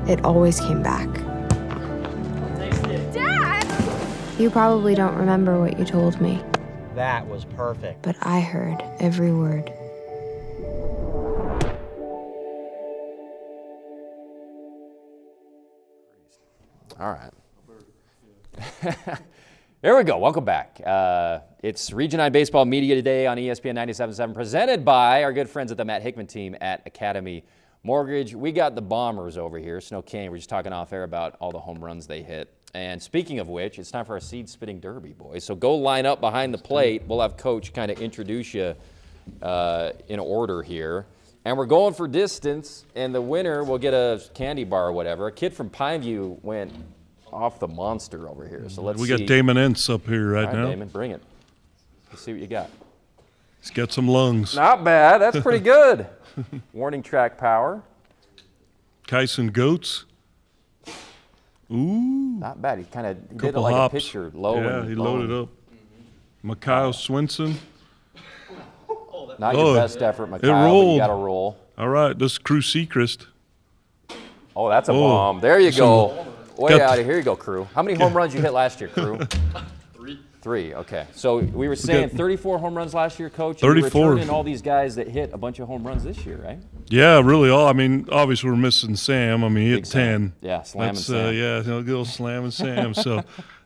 It always came back. Dad! You probably don't remember what you told me, That was perfect. but I heard every word. All right. There we go. Welcome back. It's Region 9 Baseball Media Day on ESPN 97.7, presented by our good friends at the Matt Hickman team at Academy Mortgage. We got the Bombers over here, Snow Canyon. We're just talking off air about all the home runs they hit. And speaking of which, it's time for our seed spitting derby, boys. So go line up behind the plate. We'll have Coach kind of introduce you in order here. And we're going for distance, and the winner will get a candy bar or whatever. A kid from Pineview went off the monster over here. So let's see. We got Damon Entz up here right All right, now. Damon, bring it. Let's see what you got. He's got some lungs. Not bad. That's pretty good. Warning track power. Kyson Goats. Ooh. Not bad. He did it Couple like hops. a pitcher, low Yeah, and he low loaded and- up. Mikhail Swinson. Not your best effort, It Mikhail, but rolled. you got to roll. All right, this is Crew Seacrest. Oh, that's a Oh, bomb. There you go. Way got- out of here you go, Crew. How many home runs you hit last year, Crew? Three, okay. So we were saying 34 home runs last year, Coach. and 34. You're returning all these guys that hit a bunch of home runs this year, right? Yeah, really. I mean, obviously we're missing Sam. I mean, he hit Big Sam. 10. Yeah, slamming That's, Sam. Yeah, good old slamming Sam. So,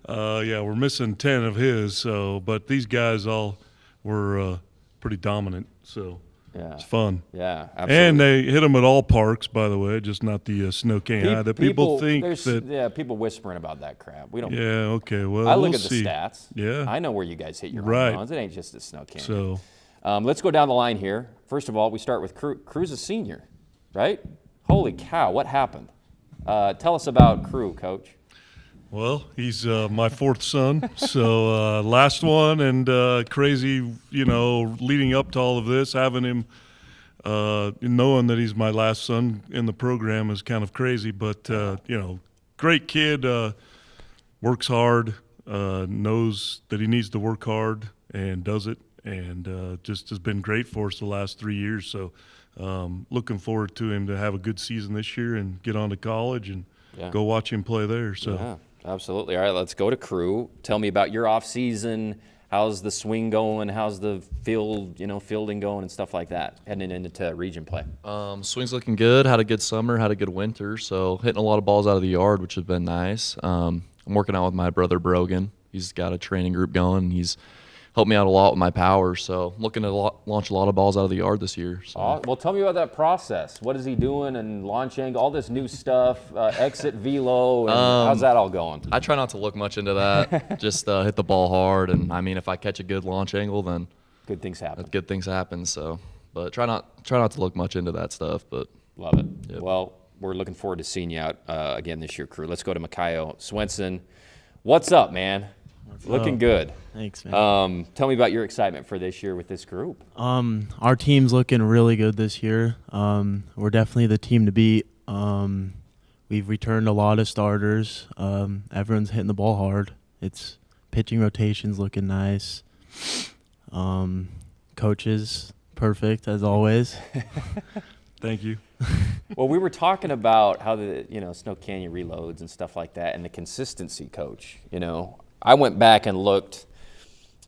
yeah, we're missing 10 of his. So, but these guys all were pretty dominant. So, yeah, it's fun. Yeah, absolutely. And they hit them at all parks, by the way, just not the Snow Canyon. The people think there's- that. Yeah, people whispering about that crap. We don't. Yeah. Okay. Well, I look we'll at the see. stats. Yeah. I know where you guys hit your Right. home runs. It ain't just at Snow Canyon. So, let's go down the line here. First of all, we start with Crew. Crew's a senior, right? Holy cow! What happened? Tell us about Crew, Coach. well, he's my fourth son, so last one, and crazy, leading up to all of this, having him, knowing that he's my last son in the program is kind of crazy, but, great kid, works hard, knows that he needs to work hard and does it, and just has been great for us the last 3 years, so looking forward to him to have a good season this year and get on to college and go watch him play there. So. Yeah, absolutely. All right, let's go to Crew. Tell me about your off season. How's the swing going? How's the fielding going and stuff like that heading into region play? Swing's looking good. Had a good summer. Had a good winter. So hitting a lot of balls out of the yard, which has been nice. I'm working out with my brother Brogan. He's got a training group going. He's helped me out a lot with my power. So I'm looking to launch a lot of balls out of the yard this year. So. Well, tell me about that process. What is he doing and launch angle, all this new stuff, exit velo, and how's that all going? I try not to look much into that. Just hit the ball hard, and I mean, if I catch a good launch angle, then good things happen. Good things happen. So, but try not to look much into that stuff. But love it. Yep. Well, we're looking forward to seeing you out again this year, Crew. Let's go to Mikhail Swenson. What's up, man? Looking good. Thanks, man. Tell me about your excitement for this year with this group. Our team's looking really good this year. We're definitely the team to beat. We've returned a lot of starters. Everyone's hitting the ball hard. It's pitching rotations looking nice. Coaches, perfect as always. Thank you. Well, we were talking about how the Snow Canyon reloads and stuff like that, and the consistency, Coach. I went back and looked.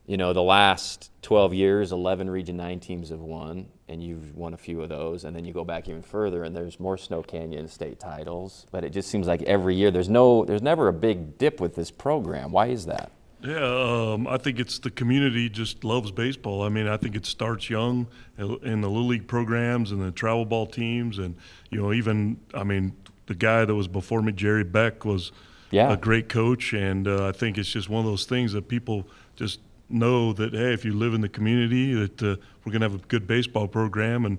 The last 12 years, 11 Region 9 teams have won, and you've won a few of those. And then you go back even further, and there's more Snow Canyon state titles. But it just seems like every year there's never a big dip with this program. Why is that? Yeah, I think it's the community just loves baseball. I mean, I think it starts young in the Little League programs and the travel ball teams. And, the guy that was before me, Jerry Beck, was a great coach. And I think it's just one of those things that people just know that, hey, if you live in the community, that we're going to have a good baseball program. And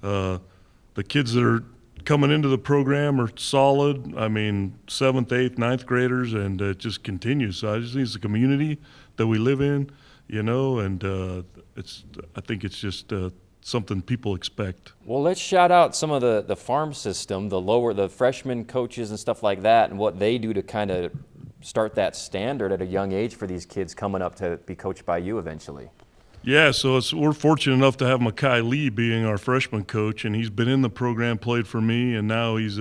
the kids that are coming into the program are solid. I mean, 7th, 8th, 9th graders, and it just continues. So I just think it's the community that we live in, and I think it's just something people expect. Well, let's shout out some of the farm system, the freshman coaches and stuff like that, and what they do to kind of start that standard at a young age for these kids coming up to be coached by you eventually. Yeah, so we're fortunate enough to have Makai Lee being our freshman coach, and he's been in the program, played for me, and now he's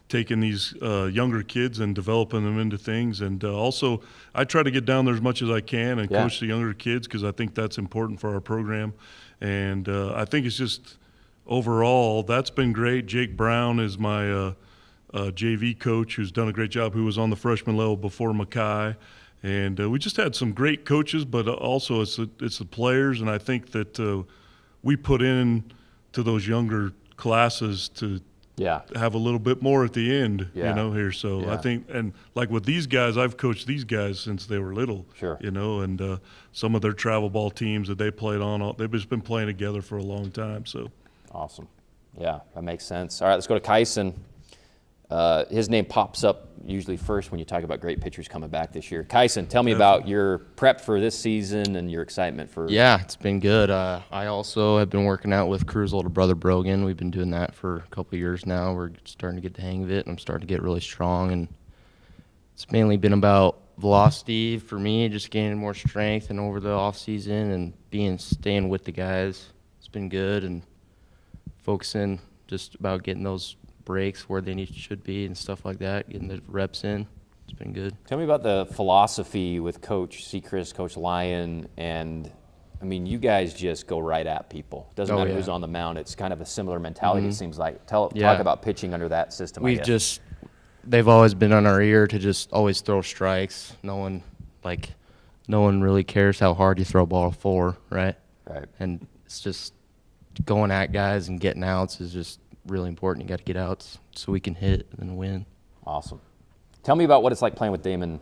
taking these younger kids and developing them into things. And also, I try to get down there as much as I can and coach the younger kids because I think that's important for our program. And I think it's just overall, that's been great. Jake Brown is my JV coach who's done a great job, who was on the freshman level before Makai. And we just had some great coaches, but also it's the players, and I think that we put in to those younger classes to have a little bit more at the end, here. So I think, and like with these guys, I've coached these guys since they were little, and some of their travel ball teams that they played on, they've just been playing together for a long time. So awesome. Yeah, that makes sense. All right, let's go to Kyson. his name pops up usually first when you talk about great pitchers coming back this year. Kyson, tell me about your prep for this season and your excitement for. Yeah, it's been good. I also have been working out with Crew's older brother Brogan. We've been doing that for a couple of years now. We're starting to get the hang of it, and I'm starting to get really strong. And it's mainly been about velocity for me, just gaining more strength, and over the off season and staying with the guys. It's been good, and focusing just about getting those breaks where they should be and stuff like that, getting the reps in. It's been good. Tell me about the philosophy with Coach Sechrist, Coach Lyon, and I mean, you guys just go right at people. Doesn't matter who's on the mound. It's kind of a similar mentality, it seems like. Talk about pitching under that system. They've always been on our ear to just always throw strikes. No one really cares how hard you throw a ball for, right? Right. And it's just going at guys and getting outs is just really important. You got to get outs so we can hit and win. Awesome. Tell me about what it's like playing with Damon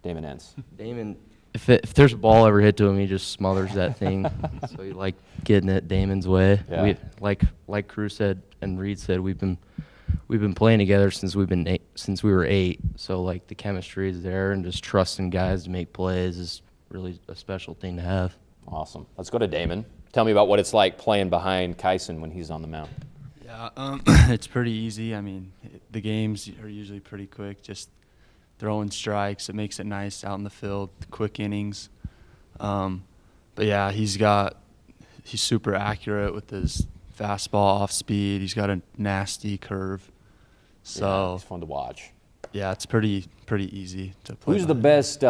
Entz. Damon, if there's a ball ever hit to him, he just smothers that thing. So you like getting it Damon's way. Yeah. Like Crew said and Reed said, we've been playing together since we were 8. So like the chemistry is there, and just trusting guys to make plays is really a special thing to have. Awesome. Let's go to Damon. Tell me about what it's like playing behind Kyson when he's on the mound. Yeah, it's pretty easy. I mean, the games are usually pretty quick, just throwing strikes. It makes it nice out in the field, quick innings. But yeah, he's super accurate with his fastball off speed. He's got a nasty curve. So it's fun to watch. Yeah, it's pretty easy to play. Who's the best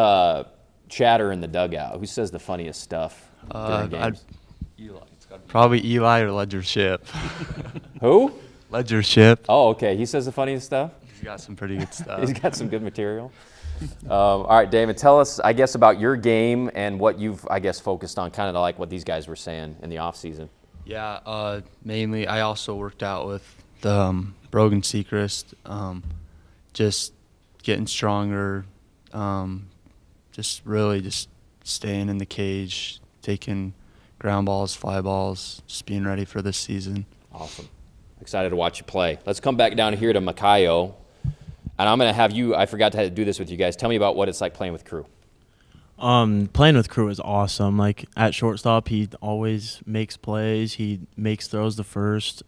chatter in the dugout? Who says the funniest stuff during games? Probably Eli or Ledger Ship. Who? Ledger Ship. Oh, okay. He says the funniest stuff? He's got some pretty good stuff. He's got some good material. All right, Damon, tell us, I guess, about your game and what you've, I guess, focused on, kind of like what these guys were saying in the offseason. Yeah, mainly I also worked out with the Brogan Sechrist, just getting stronger, just staying in the cage, taking ground balls, fly balls, just being ready for this season. Awesome. Excited to watch you play. Let's come back down here to Makayo. And I'm going to have you, I forgot to do this with you guys. Tell me about what it's like playing with Crew. Playing with Crew is awesome. Like at shortstop, he always makes plays. He makes throws to first.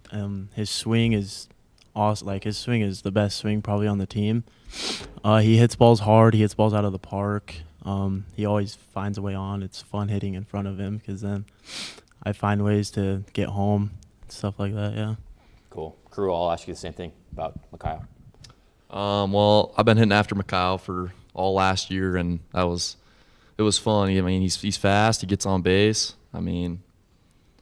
His swing is awesome. Like his swing is the best swing probably on the team. He hits balls hard. He hits balls out of the park. He always finds a way on. It's fun hitting in front of him because then I find ways to get home, stuff like that. Yeah. Cool. Crew, I'll ask you the same thing about Makayo. Well, I've been hitting after Makayo for all last year, and it was fun. I mean, he's fast. He gets on base. I mean,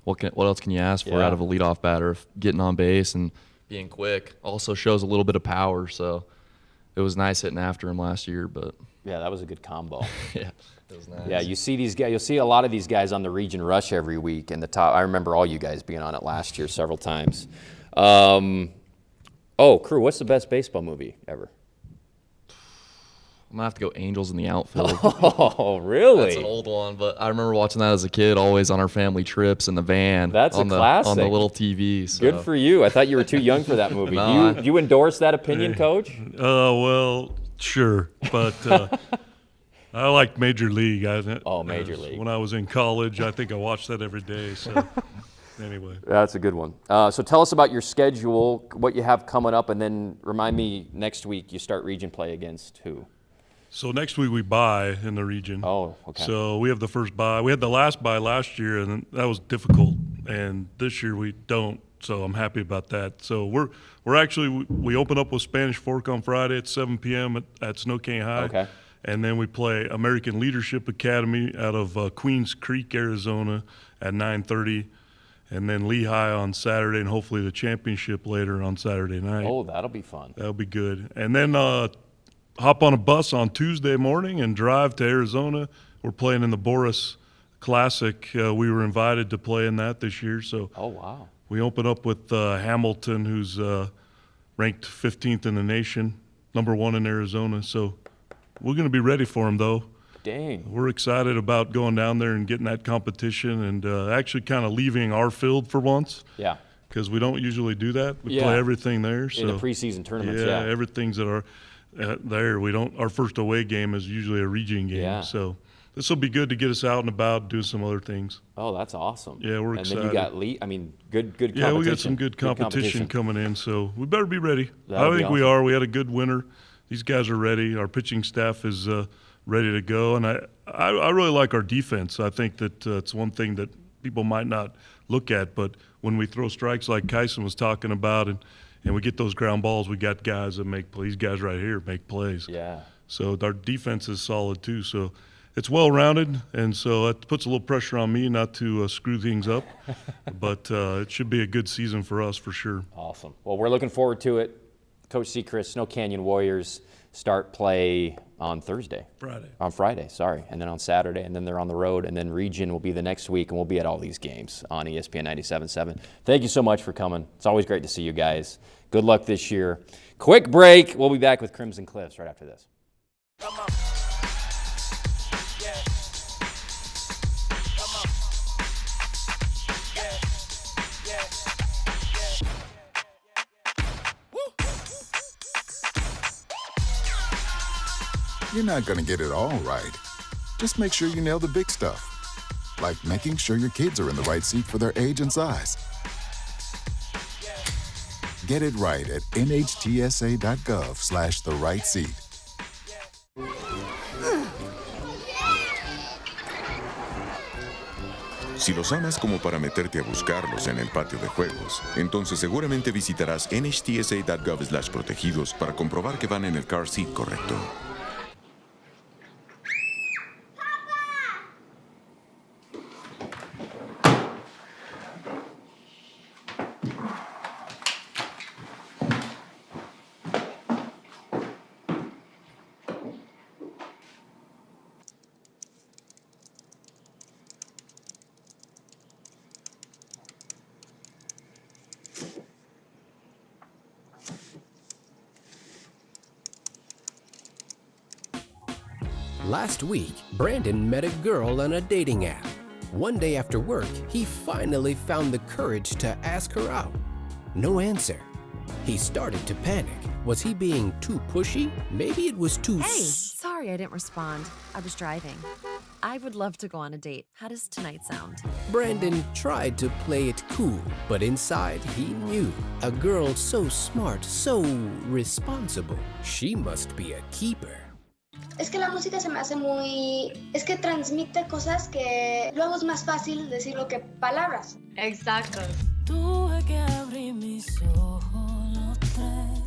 what else can you ask for out of a leadoff batter? Getting on base and being quick. Also shows a little bit of power. So it was nice hitting after him last year. But yeah, that was a good combo. Yeah, it was nice. Yeah, you see these guys. You'll see a lot of these guys on the Region Rush every week. And the top. I remember all you guys being on it last year several times. Crew, what's the best baseball movie ever? I'm going to have to go Angels in the Outfield. Oh, really? That's an old one, but I remember watching that as a kid, always on our family trips in the van. That's a classic. On the little TV. So. Good for you. I thought you were too young for that movie. No, do you endorse that opinion, Coach? Well, sure, but I like Major League. Major League. When I was in college, I think I watched that every day. So anyway. That's a good one. So tell us about your schedule, what you have coming up, and then remind me next week you start region play against who? So next week we bye in the region. Oh, okay. So we have the first bye. We had the last bye last year, and that was difficult. And this year we don't. So I'm happy about that. So we're actually we open up with Spanish Fork on Friday at 7 p.m. at Snow Cane High. Okay. And then we play American Leadership Academy out of Queens Creek, Arizona, at 9:30. And then Lehigh on Saturday, and hopefully the championship later on Saturday night. Oh, that'll be fun. That'll be good. And then hop on a bus on Tuesday morning and drive to Arizona. We're playing in the Boris Classic. We were invited to play in that this year. So oh, wow. We open up with Hamilton, who's ranked 15th in the nation, #1 in Arizona. So we're going to be ready for them, though. Dang. We're excited about going down there and getting that competition and actually kind of leaving our field for once. Yeah. because we don't usually do that. We Yeah. play everything there. So In the preseason tournaments, yeah. everything's at our there. We don't. Our first away game is usually a region game. Yeah. So this will be good to get us out and about, do some other things. Oh, that's awesome. Yeah, we're and excited. And then you got good competition. Yeah, we got some good competition coming in, so we better be ready. I think we are. We had a good winter. These guys are ready. Our pitching staff is ready to go, and I really like our defense. I think that it's one thing that people might not look at, but when we throw strikes like Kyson was talking about, and we get those ground balls, we got guys that make plays. These guys right here make plays. Yeah. So our defense is solid too. So it's well-rounded, and so that puts a little pressure on me not to screw things up. But it should be a good season for us for sure. Awesome. Well, we're looking forward to it. Coach Sechrist, Snow Canyon Warriors start play on Thursday. On Friday, sorry. And then on Saturday, and then they're on the road, and then region will be the next week, and we'll be at all these games on ESPN 97.7. Thank you so much for coming. It's always great to see you guys. Good luck this year. Quick break. We'll be back with Crimson Cliffs right after this. You're not going to get it all right. Just make sure you nail the big stuff, like making sure your kids are in the right seat for their age and size. Get it right at nhtsa.gov/the-right-seat. Si los amas como para meterte a buscarlos en el patio de juegos, entonces seguramente visitarás nhtsa.gov/protegidos para comprobar que van en el car seat correcto. Last week, Brandon met a girl on a dating app. One day after work, he finally found the courage to ask her out. No answer. He started to panic. Was he being too pushy? Maybe it was too... Hey, sorry I didn't respond. I was driving. I would love to go on a date. How does tonight sound? Brandon tried to play it cool, but inside he knew. A girl so smart, so responsible. She must be a keeper. Es que la música se me hace es que transmite cosas que luego es más fácil decirlo que palabras. Exacto. Tuve que abrir mis ojos los tres,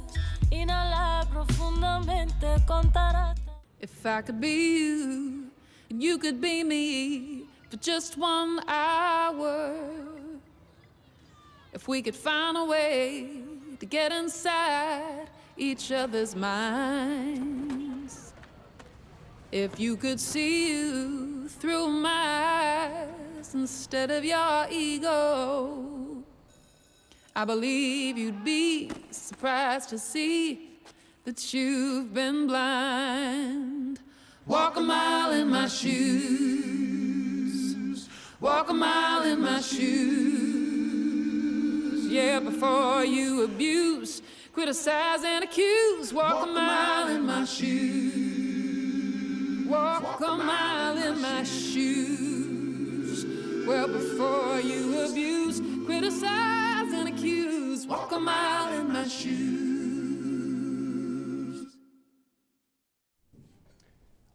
inhalar profundamente, contar. If I could be you, and you could be me for just 1 hour. If we could find a way to get inside each other's minds. If you could see you through my eyes instead of your ego, I believe you'd be surprised to see that you've been blind. Walk a mile in my shoes. Walk a mile in my shoes. Yeah, before you abuse, criticize and accuse. Walk a mile in my shoes. Walk a mile in my shoes. Well, before you abuse, criticize and accuse. Walk a mile in my shoes.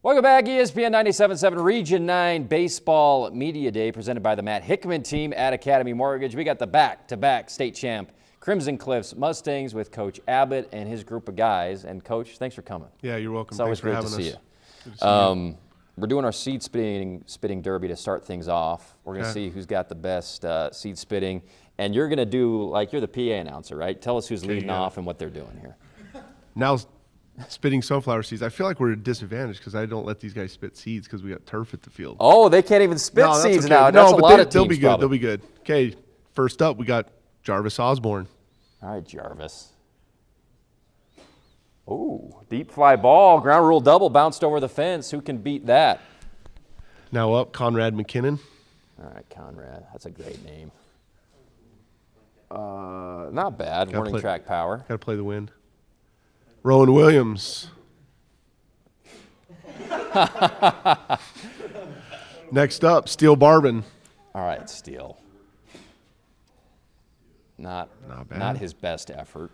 Welcome back, ESPN 97.7 Region 9 Baseball Media Day presented by the Matt Hickman team at Academy Mortgage. We got the back-to-back state champ Crimson Cliffs Mustangs with Coach Abbott and his group of guys. And Coach, thanks for coming. Yeah, you're welcome. It's always Thanks for great to having see us. you. Good to see you. We're doing our seed spitting derby to start things off. We're going to see who's got the best seed spitting. And you're going to do, like, you're the PA announcer, right? Tell us who's leading off and what they're doing here. Now, spitting sunflower seeds, I feel like we're at a disadvantage because I don't let these guys spit seeds because we got turf at the field. Oh, they can't even spit No, that's seeds okay. now. No, That's a but lot of they'll teams be good. probably. They'll be good. Okay, first up, we got Jarvis Osborne. All right, Jarvis. Ooh, deep fly ball, ground rule double, bounced over the fence. Who can beat that? Now up, Conrad McKinnon. All right, Conrad. That's a great name. Not bad. Warning track power. Got to play the wind. Rowan Williams. Next up, Steele Barbin. All right, Steele. Not bad. Not his best effort.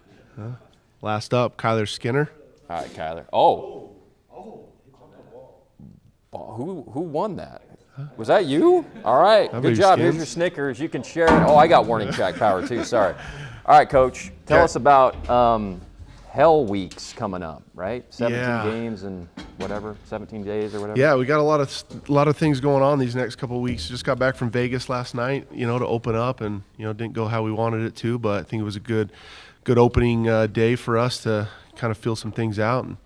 Last up, Kyler Skinner. All right, Kyler. Oh. Who won that? Was that you? All right. Good job. Here's your Snickers. You can share it. Oh, I got warning track power too. Sorry. All right, Coach. Tell us about Hell Weeks coming up, right? 17 games and whatever, 17 days or whatever. Yeah, we got a lot of things going on these next couple of weeks. Just got back from Vegas last night, to open up, and didn't go how we wanted it to, but I think it was a good opening day for us to kind of feel some things out and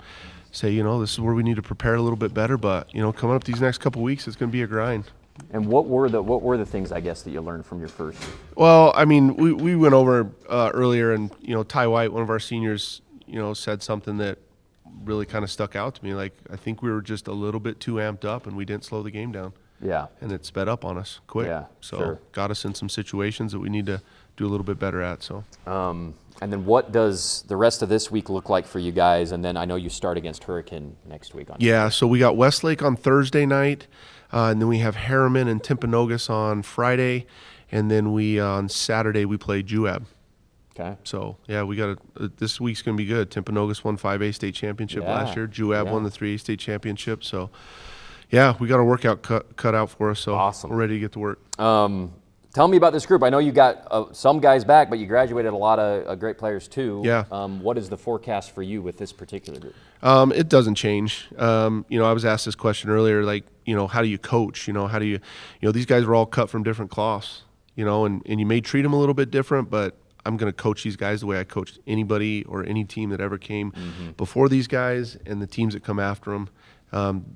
say, this is where we need to prepare a little bit better. But coming up these next couple of weeks, it's going to be a grind. And what were the things, I guess, that you learned from your first? Well, I mean, we went over earlier, and Ty White, one of our seniors, said something that really kind of stuck out to me. Like, I think we were just a little bit too amped up, and we didn't slow the game down. Yeah. And it sped up on us quick. Yeah, so sure. Got us in some situations that we need to do a little bit better at. So. And then what does the rest of this week look like for you guys? And then I know you start against Hurricane next week. So we got Westlake on Thursday night, and then we have Harriman and Timpanogos on Friday, and then on Saturday we play Juab. Okay. So, we got this week's going to be good. Timpanogos won 5A state championship last year. Juab won the 3A state championship. So, we got our workout cut out for us. So awesome. We're ready to get to work. Tell me about this group. I know you got some guys back, but you graduated a lot of great players too. Yeah. What is the forecast for you with this particular group? It doesn't change. I was asked this question earlier, like, how do you coach? How do you, these guys were all cut from different cloths, and you may treat them a little bit different, but I'm going to coach these guys the way I coached anybody or any team that ever came before these guys and the teams that come after them.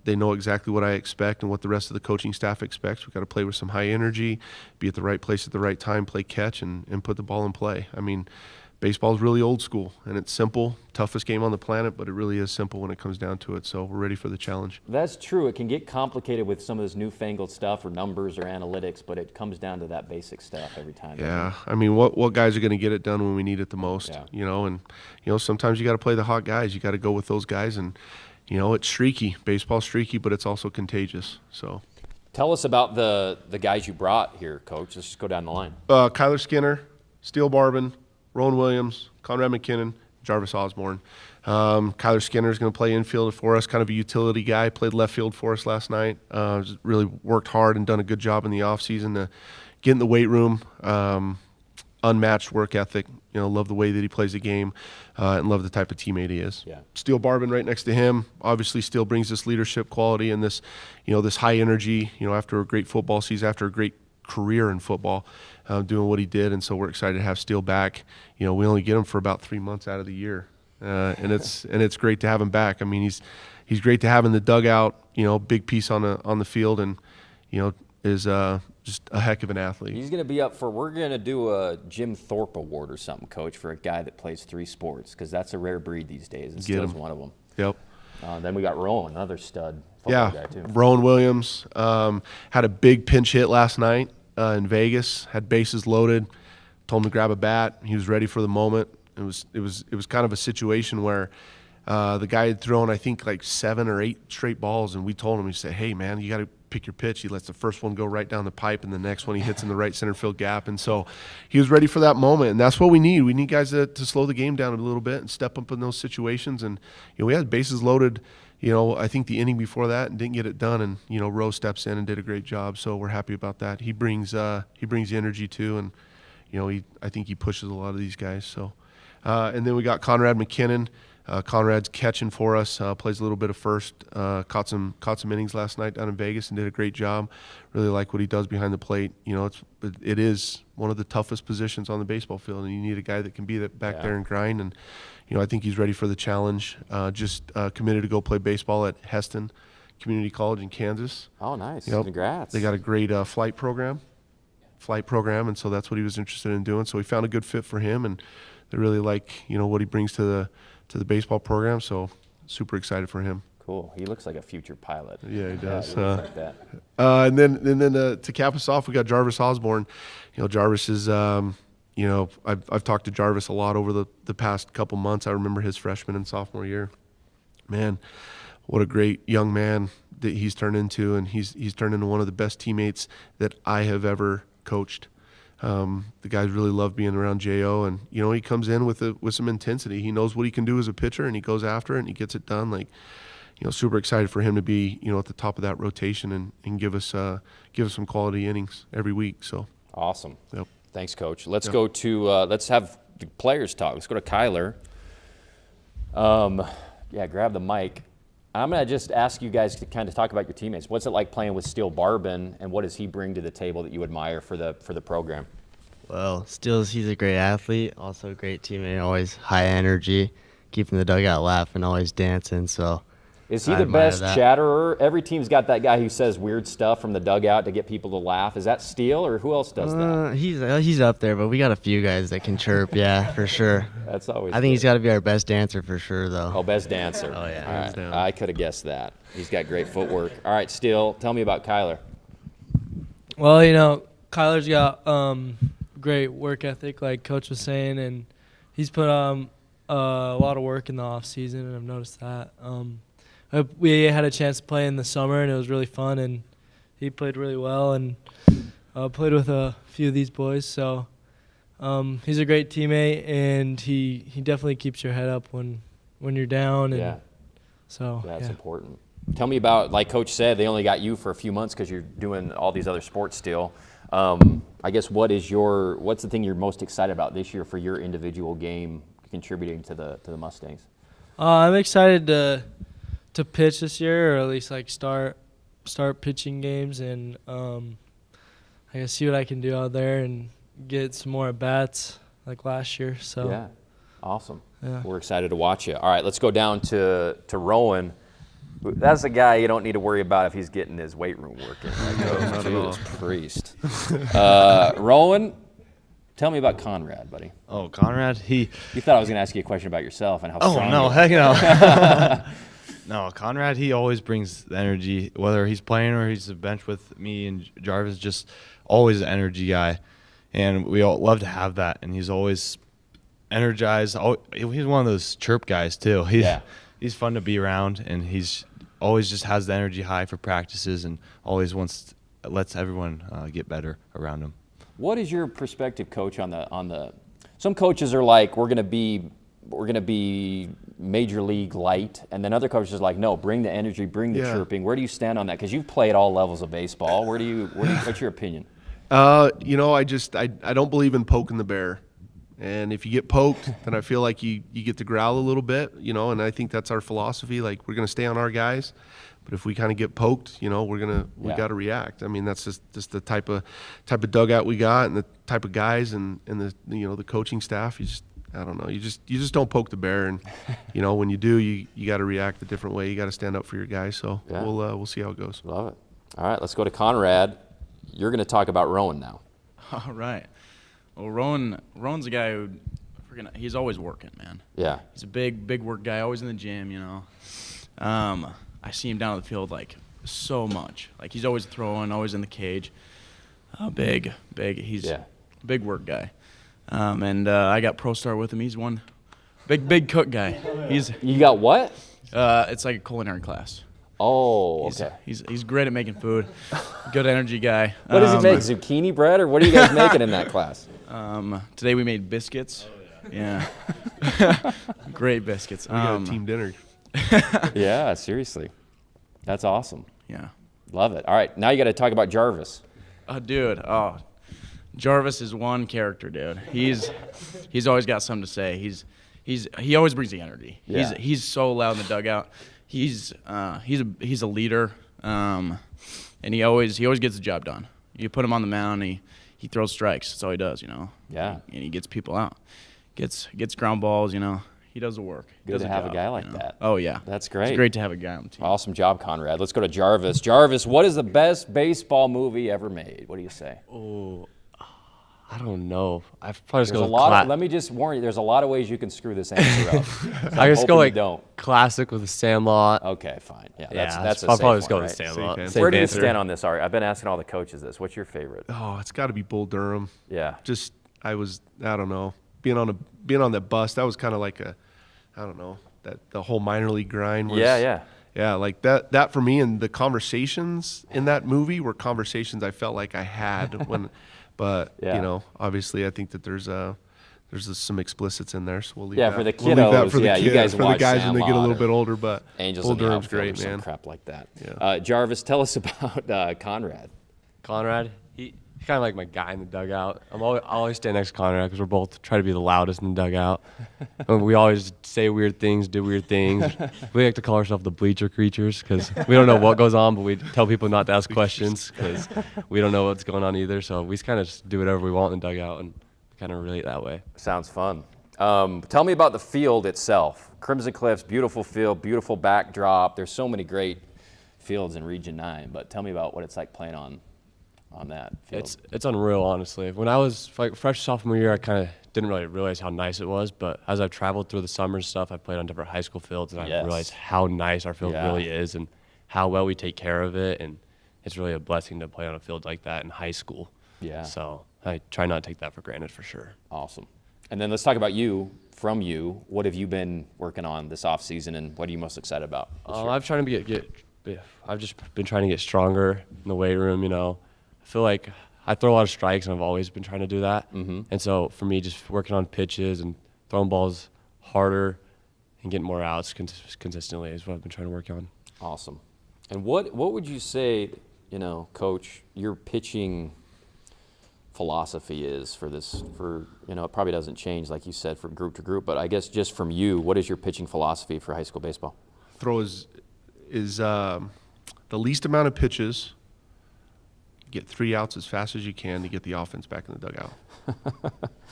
They know exactly what I expect and what the rest of the coaching staff expects. We've got to play with some high energy, be at the right place at the right time, play catch, and put the ball in play. I mean, baseball is really old school, and it's simple. Toughest game on the planet, but it really is simple when it comes down to it. So we're ready for the challenge. That's true. It can get complicated with some of this newfangled stuff or numbers or analytics, but it comes down to that basic stuff every time. Yeah. I mean, what guys are going to get it done when we need it the most? Yeah. And sometimes you got to play the hot guys. You got to go with those guys, and it's streaky. Baseball's streaky, but it's also contagious. So, tell us about the guys you brought here, Coach. Let's just go down the line. Kyler Skinner, Steele Barbin, Rowan Williams, Conrad McKinnon, Jarvis Osborne. Kyler Skinner is going to play infield for us, kind of a utility guy. Played left field for us last night. Really worked hard and done a good job in the offseason to get in the weight room. Unmatched work ethic. Love the way that he plays the game, and love the type of teammate he is. Yeah. Steele Barbin right next to him. Obviously, Steele brings this leadership quality and this, this high energy. After a great football season, after a great career in football, doing what he did, and so we're excited to have Steele back. We only get him for about 3 months out of the year, and it's great to have him back. I mean, he's great to have in the dugout. Big piece on the field, and is just a heck of an athlete. He's going to be up for, we're going to do a Jim Thorpe Award or something, Coach, for a guy that plays 3 sports, because that's a rare breed these days, and Steele's one of them. Yep. Then we got Rowan, another stud football guy too. Rowan Williams had a big pinch hit last night in Vegas, had bases loaded, told him to grab a bat. He was ready for the moment. It was kind of a situation where the guy had thrown, I think, like 7 or 8 straight balls, and we told him, he said, hey, man, you got to pick your pitch. He lets the first one go right down the pipe, and the next one he hits in the right center field gap. And so he was ready for that moment, and that's what we need. We need guys to slow the game down a little bit and step up in those situations. And we had bases loaded, I think the inning before that, and didn't get it done. And Rowe steps in and did a great job. So we're happy about that. He brings the energy too, and I think he pushes a lot of these guys. So and then we got Conrad McKinnon. Conrad's catching for us, plays a little bit of first, caught some innings last night down in Vegas and did a great job. Really like what he does behind the plate. It is one of the toughest positions on the baseball field, and you need a guy that can be back there and grind. And I think he's ready for the challenge. Just committed to go play baseball at Heston Community College in Kansas. Oh, nice! Congrats. They got a great flight program, and so that's what he was interested in doing. So we found a good fit for him, and they really like what he brings to the baseball program, so super excited for him. Cool. He looks like a future pilot. Yeah, he does. He looks like that. And then to cap us off, we got Jarvis Osborne. Jarvis is you know, I've talked to Jarvis a lot over the past couple months. I remember his freshman and sophomore year. Man, what a great young man that he's turned into, and he's turned into one of the best teammates that I have ever coached. The guys really love being around Jo, and you know, he comes in with some intensity. He knows what he can do as a pitcher, and he goes after it and he gets it done. Like, you know, super excited for him to be, you know, at the top of that rotation and give us some quality innings every week. So awesome. Yep. Thanks, Coach. Let's go to let's have the players talk. Let's go to Kyler. Yeah, grab the mic. I'm going to just ask you guys to kind of talk about your teammates. What's it like playing with Steele Barbin, and what does he bring to the table that you admire for the program? Well, Steele's, he's a great athlete, also a great teammate, always high energy, keeping the dugout laughing, always dancing. So is he I the admire best that. chatterer? Every team's got that guy who says weird stuff from the dugout to get people to laugh. Is that Steele, or who else does that? He's up there, but we got a few guys that can chirp, yeah, for sure. That's always I think he's got to be our best dancer for sure, though. Oh, best dancer. Oh, yeah. All Hands right. down. I could have guessed that. He's got great footwork. All right, Steele, tell me about Kyler. Well, you know, Kyler's got great work ethic, like Coach was saying, and he's put a lot of work in the off season, and I've noticed that. We had a chance to play in the summer, and it was really fun, and he played really well, and played with a few of these boys. So he's a great teammate, and he definitely keeps your head up when you're down. And Yeah. So That's yeah. important. Tell me about, like Coach said, they only got you for a few months because you're doing all these other sports still. I guess what's the thing you're most excited about this year for your individual game contributing to the Mustangs? I'm excited to pitch this year, or at least like start pitching games, and I guess see what I can do out there and get some more at bats like last year. So yeah, awesome. Yeah. We're excited to watch you. All right, let's go down to Rowan. That's a guy you don't need to worry about if he's getting his weight room working. Like, Judas Priest. Rowan, tell me about Conrad, buddy. Oh, Conrad, You thought I was going to ask you a question about yourself and how strong no, you are. heck no. No, Conrad, he always brings the energy, whether he's playing or he's a bench with me and Jarvis, just always an energy guy. And we all love to have that. And he's always energized. He's one of those chirp guys, too. He's fun to be around, and he's always just has the energy high for practices and always lets everyone get better around him. What is your perspective, Coach, on the? Some coaches are like, we're going to be major league light, and then other coaches are like, no, bring the energy, bring the chirping. Where do you stand on that? Because you've played all levels of baseball. What's your opinion? You know, I don't believe in poking the bear. And if you get poked, then I feel like you get to growl a little bit, you know, and I think that's our philosophy. Like, we're going to stay on our guys, but if we kind of get poked, you know, we got to react. I mean, that's just the type of dugout we got, and the type of guys and the, you know, the coaching staff. I don't know. You just don't poke the bear, and you know, when you do, you got to react a different way. You got to stand up for your guys. So we'll see how it goes. Love it. All right, let's go to Conrad. You're going to talk about Rowan now. All right. Well, Rowan's a guy who, he's always working, man. Yeah. He's a big work guy, always in the gym, you know. I see him down at the field, like, so much. Like, he's always throwing, always in the cage. Big. He's a big work guy. And I got Pro Star with him. He's one big cook guy. You got what? It's like a culinary class. Oh, okay. He's great at making food. Good energy guy. What does he make? Zucchini bread, or what are you guys making in that class? Today we made biscuits. Oh, yeah. Great biscuits. We got a team dinner. Yeah, seriously. That's awesome. Yeah. Love it. All right, now you got to talk about Jarvis. Jarvis is one character, dude. He's always got something to say. He always brings the energy. Yeah. He's so loud in the dugout. He's a leader, and he always gets the job done. You put him on the mound, he throws strikes. That's all he does, you know. Yeah. And he gets people out, gets ground balls, you know. He does the work. Good to have a guy like that. Oh yeah, that's great. It's great to have a guy on the team. Awesome job, Conrad. Let's go to Jarvis. Jarvis, what is the best baseball movie ever made? What do you say? Oh, I don't know. I've probably just There's go a lot. Let me just warn you. There's a lot of ways you can screw this answer up. So I just go like don't. classic with the Sandlot. Okay, fine. Yeah, Yeah, that's a I'll safe probably just go one, with right? Sandlot. Safe Safe Where do you answer. stand on this, Ari? I've been asking all the coaches this. What's your favorite? Oh, it's got to be Bull Durham. Yeah. Just I don't know, being on that bus, that was kind of like I don't know, that the whole minor league grind was. Yeah, like that for me, and the conversations in that movie were conversations I felt like I had but you know, obviously I think that there's some explicits in there, so we'll leave that. For the kiddos, we'll leave that for the kids, you guys for the watch guys when they get a little Sandlot bit older, but Angels Bull in the Durham's Outfield great, or some man. crap like that. Yeah. Jarvis, tell us about Conrad. Conrad, he's kind of like my guy in the dugout. I always stay next to Conrad because we're both try to be the loudest in the dugout. And we always say weird things, do weird things. We like to call ourselves the bleacher creatures because we don't know what goes on, but we tell people not to ask questions because we don't know what's going on either. So we kind of just do whatever we want in the dugout and kind of relate that way. Sounds fun. Tell me about the field itself. Crimson Cliffs, beautiful field, beautiful backdrop. There's so many great fields in Region 9, but tell me about what it's like playing on that field. It's unreal, honestly. When I was like fresh sophomore year, I kind of didn't really realize how nice it was, but as I've traveled through the summer and stuff, I've played on different high school fields, and I've realized how nice our field really is and how well we take care of it, and it's really a blessing to play on a field like that in high school. Yeah. So I try not to take that for granted for sure. Awesome. And then let's talk about you. From you, what have you been working on this off season, and what are you most excited about this year? I've just been trying to get stronger in the weight room. You know, I feel like I throw a lot of strikes, and I've always been trying to do that. And so for me, just working on pitches and throwing balls harder and getting more outs consistently is what I've been trying to work on. Awesome. And what would you say, you know, Coach, your pitching philosophy is for you know, it probably doesn't change, like you said, from group to group, but I guess just from you, what is your pitching philosophy for high school baseball? Throw is the least amount of pitches, get 3 outs as fast as you can to get the offense back in the dugout.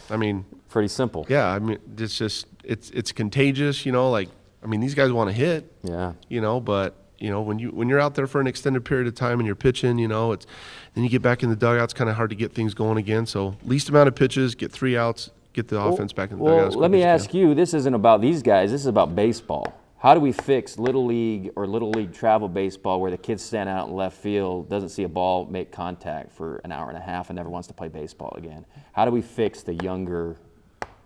I mean, pretty simple. Yeah, I mean, it's just it's contagious, you know, like, I mean, these guys want to hit. Yeah. You know, but you know, when you're out there for an extended period of time and you're pitching, you know, then you get back in the dugout, it's kind of hard to get things going again. So least amount of pitches, get 3 outs, get the offense back in the dugout. Well, let me ask you, this isn't about these guys, this is about baseball. How do we fix Little League or Little League travel baseball where the kid's standing out in left field, doesn't see a ball make contact for an hour and a half and never wants to play baseball again? How do we fix the younger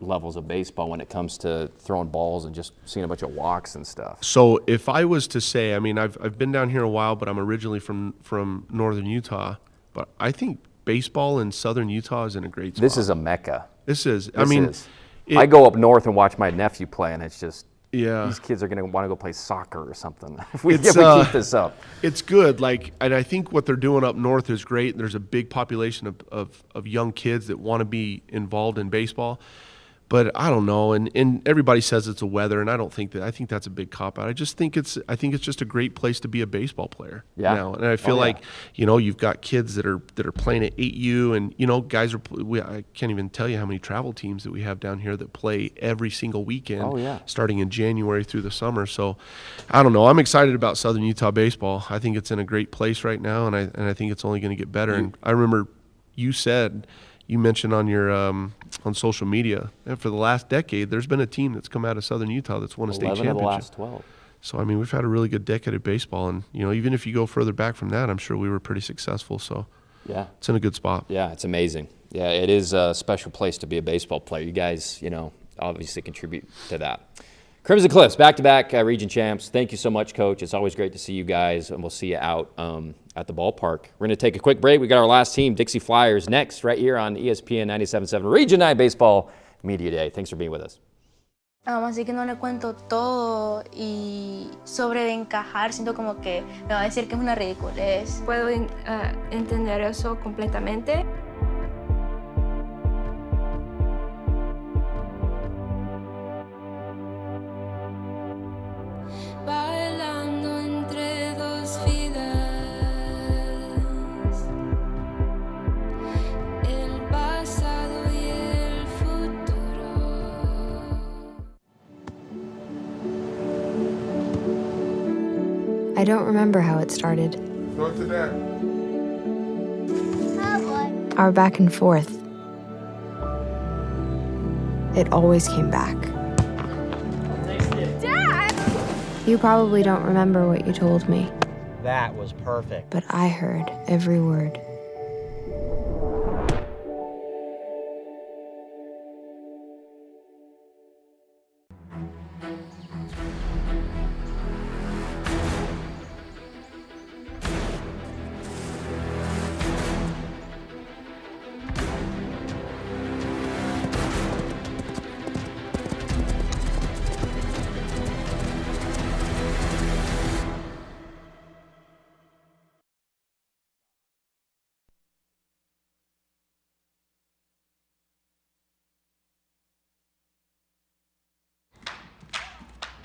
levels of baseball when it comes to throwing balls and just seeing a bunch of walks and stuff? So if I was to say, I mean, I've been down here a while, but I'm originally from northern Utah, but I think baseball in southern Utah is in a great spot. This is a mecca. I go up north and watch my nephew play, and it's just, yeah, these kids are going to want to go play soccer or something if we keep this up. It's good. Like, and I think what they're doing up north is great. There's a big population of young kids that want to be involved in baseball. But I don't know, and everybody says it's a weather, and I think that's a big cop out. I think it's just a great place to be a baseball player. Yeah. Now, and I feel like, you know, you've got kids that are playing at 8U, and you know, guys I can't even tell you how many travel teams that we have down here that play every single weekend, starting in January through the summer. So, I don't know. I'm excited about Southern Utah baseball. I think it's in a great place right now, and I think it's only going to get better. And I remember you mentioned on your on social media, and for the last decade, there's been a team that's come out of Southern Utah that's won a state championship. 11 of the last 12. So I mean, we've had a really good decade of baseball, and you know, even if you go further back from that, I'm sure we were pretty successful. So yeah, it's in a good spot. Yeah, it's amazing. Yeah, it is a special place to be a baseball player. You guys, you know, obviously contribute to that. Crimson Cliffs, back-to-back region champs. Thank you so much, Coach. It's always great to see you guys, and we'll see you out at the ballpark. We're going to take a quick break. We got our last team, Dixie Flyers, next right here on ESPN 97.7 Region 9 Baseball Media Day. Thanks for being with us. Así que no le cuento todo y sobre de encajar, siento como que me va a decir que es una ridiculez. Puedo entender eso completamente. Bailando entre dos vidas, el pasado y el futuro. I don't remember how it started. Go to that. Our back and forth. It always came back. Dad! You probably don't remember what you told me, That was perfect. but I heard every word.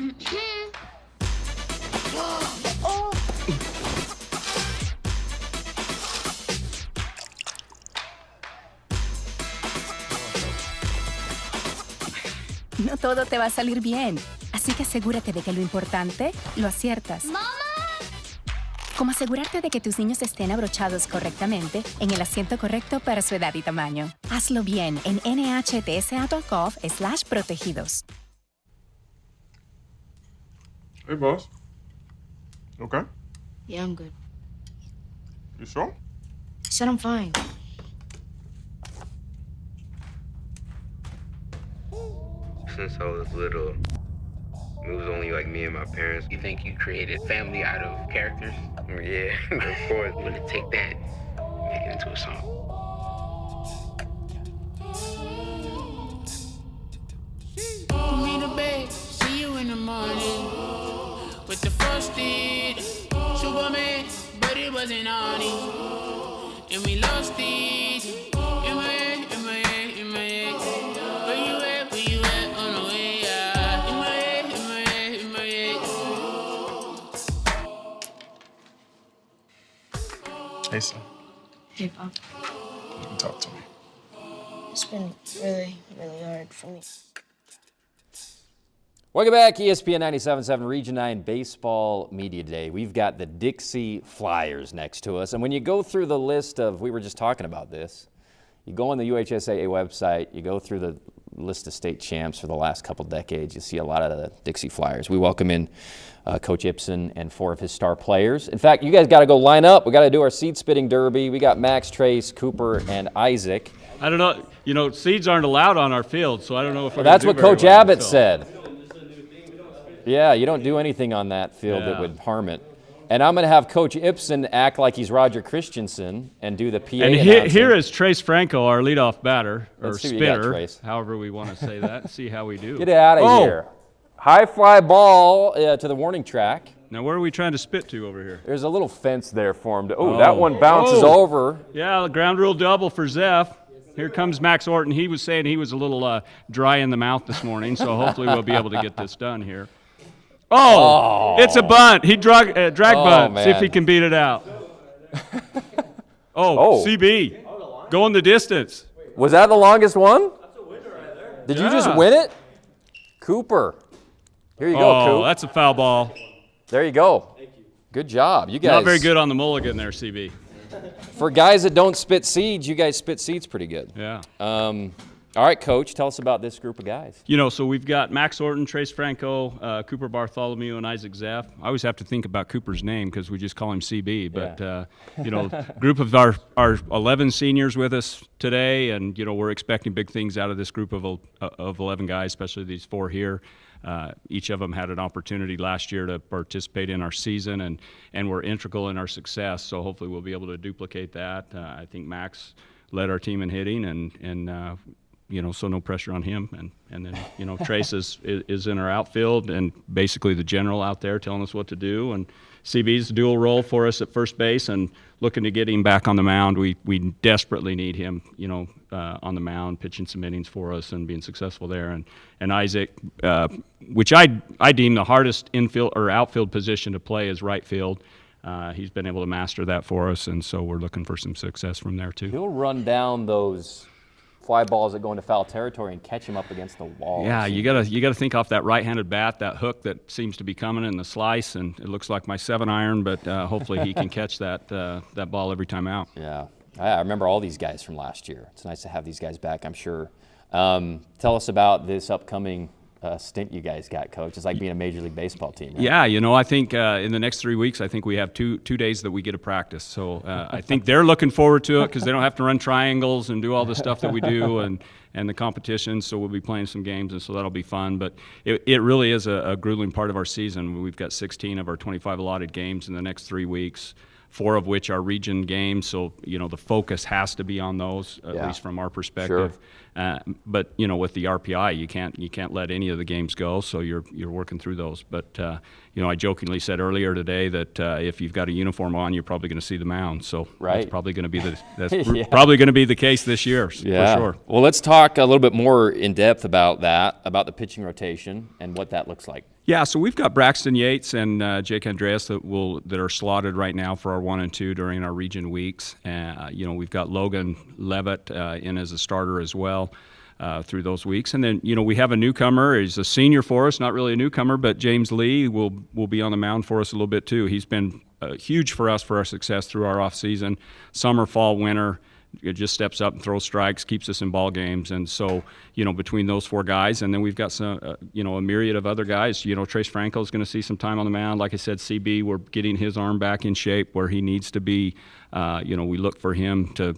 No todo te va a salir bien, así que asegúrate de que lo importante lo aciertas. ¡Mamá! Como asegurarte de que tus niños estén abrochados correctamente en el asiento correcto para su edad y tamaño. Hazlo bien en nhtsa.gov/protegidos. Hey, boss. Okay? Yeah, I'm good. You sure? I said I'm fine. Since I was little, it was only like me and my parents. You think you created family out of characters? Yeah, of course. I'm gonna take that, make it into a song. Put me to bed, see you in the morning. With the frosted Superman, but it wasn't on it. And we lost it. In my head, in my head, in my head. Where you at? Where you at? On the way out. In my head, in my head, in my head. Hey, son. Hey, Pop. You can talk to me. It's been really, really hard for me. Welcome back, ESPN 97.7 Region 9 Baseball Media Day. We've got the Dixie Flyers next to us. And when you go through the list of, we were just talking about this, you go on the UHSAA website, you go through the list of state champs for the last couple decades, you see a lot of the Dixie Flyers. We welcome in Coach Ibsen and 4 of his star players. In fact, you guys got to go line up. We got to do our seed spitting derby. We got Max, Trace, Cooper, and Isaac. I don't know. You know, seeds aren't allowed on our field, so I don't know if we're That's gonna what do very Coach well, Abbott so. said. Yeah, you don't do anything on that field that would harm it. And I'm going to have Coach Ibsen act like he's Roger Christensen and do the PA And announcing. here is Trace Franco, our leadoff batter, or Let's see what you got, spitter, Trace. however we want to say that, see how we do. Get it out of here. High fly ball to the warning track. Now, where are we trying to spit to over here? There's a little fence there for him. Oh, that one bounces over. Yeah, the ground rule double for Zeph. Here comes Max Orton. He was saying he was a little dry in the mouth this morning, so hopefully we'll be able to get this done here. Oh, it's a bunt. He drag bunt. Man. See if he can beat it out. CB, going the distance. Was that the longest one? Did you just win it? Cooper. Here you go, Coop. Oh, that's a foul ball. There you go. Good job. You guys. Not very good on the mulligan there, CB. For guys that don't spit seeds, you guys spit seeds pretty good. Yeah. All right, Coach, tell us about this group of guys. You know, so we've got Max Orton, Trace Franco, Cooper Bartholomew, and Isaac Zeff. I always have to think about Cooper's name because we just call him CB. But, you know, group of our 11 seniors with us today, and, you know, we're expecting big things out of this group of 11 guys, especially these 4 here. Each of them had an opportunity last year to participate in our season and were integral in our success. So hopefully we'll be able to duplicate that. I think Max led our team in hitting and you know, so no pressure on him. And then, you know, Trace is in our outfield and basically the general out there telling us what to do. And CB's a dual role for us at first base and looking to get him back on the mound. We desperately need him, you know, on the mound, pitching some innings for us and being successful there. And Isaac, which I deem the hardest infield or outfield position to play is right field. He's been able to master that for us, and so we're looking for some success from there too. He'll run down those fly balls that go into foul territory and catch him up against the wall. Yeah, you gotta think off that right-handed bat, that hook that seems to be coming in the slice, and it looks like my 7-iron, but hopefully he can catch that ball every time out. Yeah, I remember all these guys from last year. It's nice to have these guys back, I'm sure. Tell us about this upcoming stint you guys got, Coach. It's like being a Major League Baseball team, right? Yeah, you know, I think in the next 3 weeks, I think we have two days that we get to practice. So I think they're looking forward to it because they don't have to run triangles and do all the stuff that we do and the competition. So we'll be playing some games, and so that'll be fun. But it really is a grueling part of our season. We've got 16 of our 25 allotted games in the next 3 weeks. 4 of which are region games, so you know the focus has to be on those, at least from our perspective. Sure. But you know, with the RPI, you can't let any of the games go, so you're working through those. But you know, I jokingly said earlier today that if you've got a uniform on, you're probably going to see the mound. So that's probably going to be probably going to be the case this year, for sure. Well, let's talk a little bit more in depth about that, about the pitching rotation and what that looks like. Yeah, so we've got Braxton Yates and Jake Andreas that are slotted right now for our 1 and 2 during our region weeks. We've got Logan Levitt in as a starter as well through those weeks. And then, we have a newcomer. He's a senior for us, not really a newcomer, but James Lee will be on the mound for us a little bit too. He's been huge for us for our success through our off season, summer, fall, winter. It just steps up and throws strikes, keeps us in ball games. And so, between those 4 guys, and then we've got some, a myriad of other guys. Trace Franco is going to see some time on the mound. Like I said, CB, we're getting his arm back in shape where he needs to be. We look for him to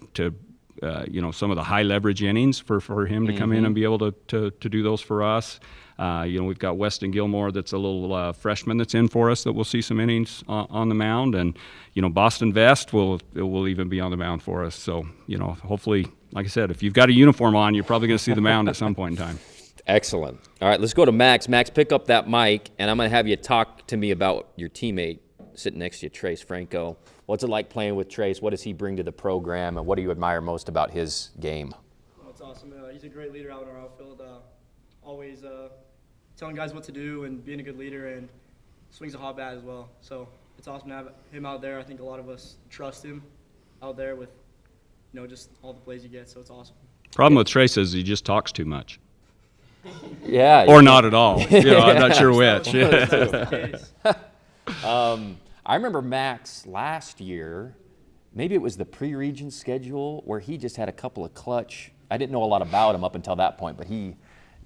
some of the high leverage innings for him to come in and be able to do those for us. We've got Weston Gilmore that's a little freshman that's in for us that will see some innings on the mound. And, Boston Vest will even be on the mound for us. So, hopefully, like I said, if you've got a uniform on, you're probably going to see the mound at some point in time. Excellent. All right, let's go to Max. Max, pick up that mic, and I'm going to have you talk to me about your teammate sitting next to you, Trace Franco. What's it like playing with Trace? What does he bring to the program, and what do you admire most about his game? Well, it's awesome. He's a great leader out in our outfield. Always telling guys what to do and being a good leader, and swings a hot bat as well. So it's awesome to have him out there. I think a lot of us trust him out there with, just all the plays he gets. So it's awesome. Problem with Trace is he just talks too much. Yeah. Or not at all. I'm not sure which. I remember Max last year, maybe it was the pre-region schedule, where he just had a couple of clutch. I didn't know a lot about him up until that point, but he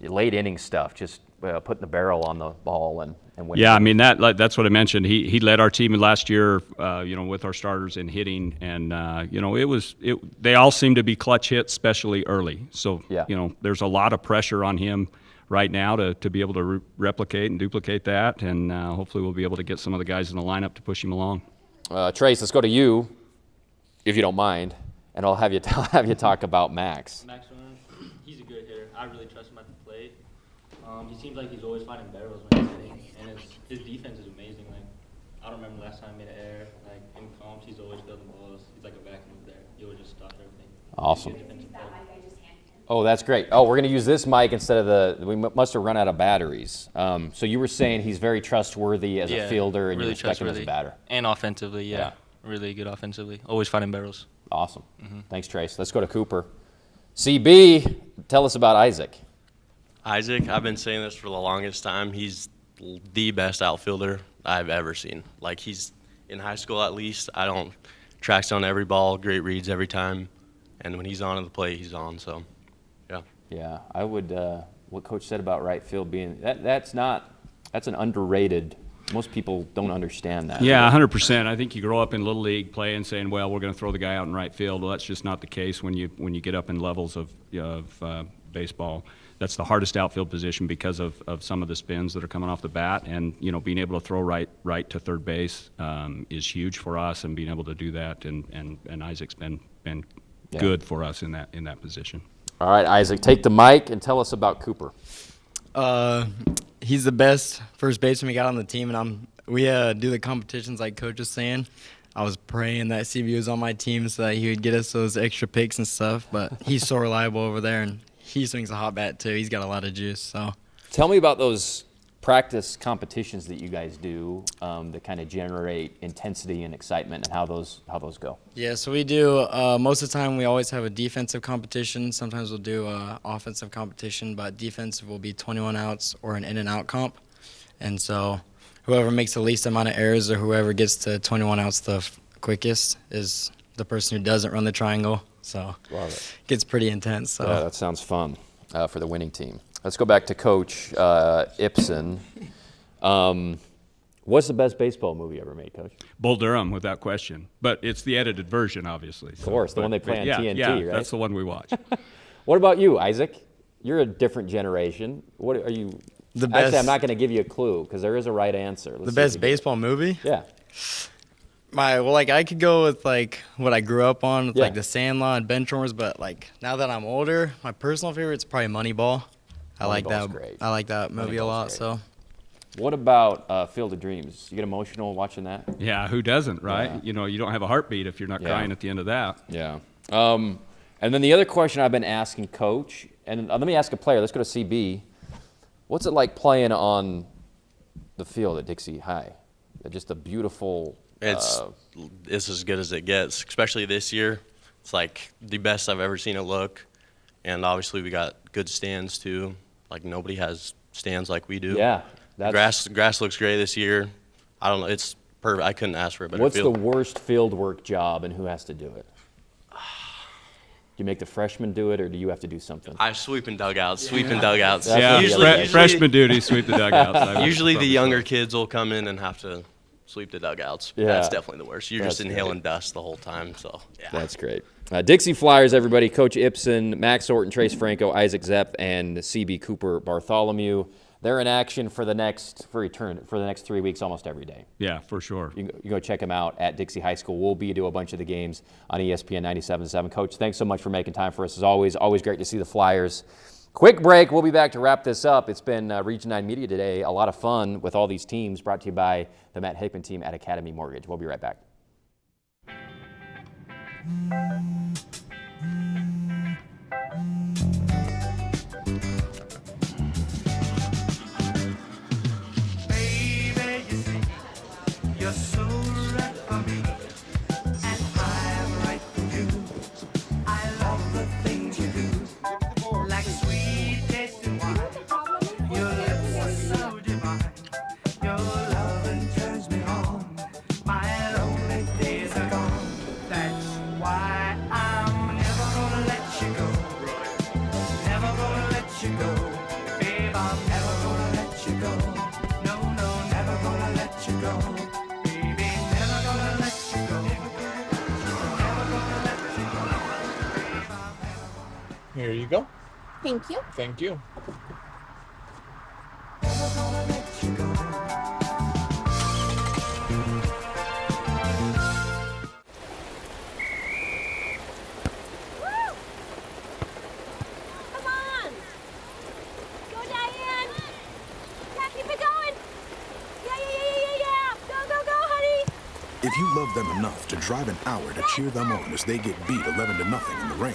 late inning stuff, just putting the barrel on the ball and winning. Yeah, I mean that's what I mentioned. He led our team last year, with our starters in hitting, and they all seem to be clutch hits, especially early. So there's a lot of pressure on him right now to be able to replicate and duplicate that, and hopefully we'll be able to get some of the guys in the lineup to push him along. Trace, let's go to you, if you don't mind, and I'll have you talk about Max. Max, he's a good hitter. I really trust him at the plate. He seems like he's always finding barrels when he's hitting, and his defense is amazing. Like, I don't remember last time he made an error. Like, in comps, he's always fielding balls. He's like a vacuum up there. He always just stops everything. Awesome. Oh, that's great. Oh, we're going to use this mic instead of we must have run out of batteries. So you were saying he's very trustworthy as a fielder, and really you respect him as a batter. And offensively, yeah. Really good offensively. Always finding barrels. Awesome. Thanks, Trace. Let's go to Cooper. CB, tell us about Isaac. Isaac, I've been saying this for the longest time. He's the best outfielder I've ever seen. Like, he's in high school at least. Tracks on every ball, great reads every time. And when he's on at the plate, he's on, so, yeah. Yeah, I would, what Coach said about right field being, that's an underrated, most people don't understand that. Yeah, 100%. I think you grow up in Little League playing saying, well, we're going to throw the guy out in right field. Well, that's just not the case when you get up in levels of baseball. That's the hardest outfield position because of some of the spins that are coming off the bat, and being able to throw right to third base is huge for us, and being able to do that, and Isaac's been good for us in that position. All right, Isaac, take the mic and tell us about Cooper. He's the best first baseman we got on the team, and we do the competitions like Coach was saying. I was praying that CB was on my team so that he would get us those extra picks and stuff, but he's so reliable over there, and he swings a hot bat too. He's got a lot of juice. So, tell me about those practice competitions that you guys do that kind of generate intensity and excitement, and how those go. Yeah, so we do most of the time. We always have a defensive competition. Sometimes we'll do offensive competition, but defensive will be 21 outs or an in and out comp. And so, whoever makes the least amount of errors or whoever gets to 21 outs the quickest is the person who doesn't run the triangle. So it gets pretty intense. So. Yeah, that sounds fun for the winning team. Let's go back to Coach Ibsen. What's the best baseball movie ever made, Coach? Bull Durham, without question. But it's the edited version, obviously. Of course, the one they play on TNT, right? Yeah, that's the one we watch. What about you, Isaac? You're a different generation. What are you? Actually, I'm not going to give you a clue because there is a right answer. The best baseball movie? Yeah. I could go with what I grew up on, with like The Sandlot and Benchwarmers, but now that I'm older, my personal favorite is probably Moneyball. I like that movie a lot. So, what about Field of Dreams? You get emotional watching that? Yeah, who doesn't, right? Yeah. You don't have a heartbeat if you're not crying at the end of that. Yeah. And then the other question I've been asking Coach, and let me ask a player. Let's go to CB. What's it like playing on the field at Dixie High? Just a beautiful. It's as good as it gets, especially this year. It's like the best I've ever seen it look. And obviously we got good stands too. Like nobody has stands like we do. Yeah. Grass looks great this year. I don't know. It's perfect. I couldn't ask for a better What's field. the worst field work job and who has to do it? Do you make the freshmen do it or do you have to do something? I sweeping dugouts. Sweeping dugouts. Yeah, Usually, freshman duty, sweep the dugouts. Usually the younger kids will come in and have to sweep the dugouts. Yeah. That's definitely the worst. You're That's just inhaling dust the whole time. So yeah. That's great. Dixie Flyers, everybody. Coach Ibsen, Max Orton, Trace Franco, Isaac Zepp, and CB Cooper Bartholomew. They're in action for the next 3 weeks, almost every day. Yeah, for sure. You can go check them out at Dixie High School. We'll be to a bunch of the games on ESPN 97.7. Coach, thanks so much for making time for us. As always great to see the Flyers. Quick break. We'll be back to wrap this up. It's been Region 9 Media Today. A lot of fun with all these teams, brought to you by the Matt Hickman team at Academy Mortgage. We'll be right back. You're so right for me, and I'm right for you. I love the things you do, like sweet tasting wine. Your lips are so divine. Your loving turns me on. My lonely days are gone. That's why I'm never gonna let you go. Never gonna let you go, babe. I'm never gonna let you go. No, no, never gonna let you go. Here you go. Thank you. Thank you. Come on! Go, Diane! Yeah, keep it going! Yeah! Go, honey! If you love them enough to drive an hour to cheer them on as they get beat 11-0 in the rain,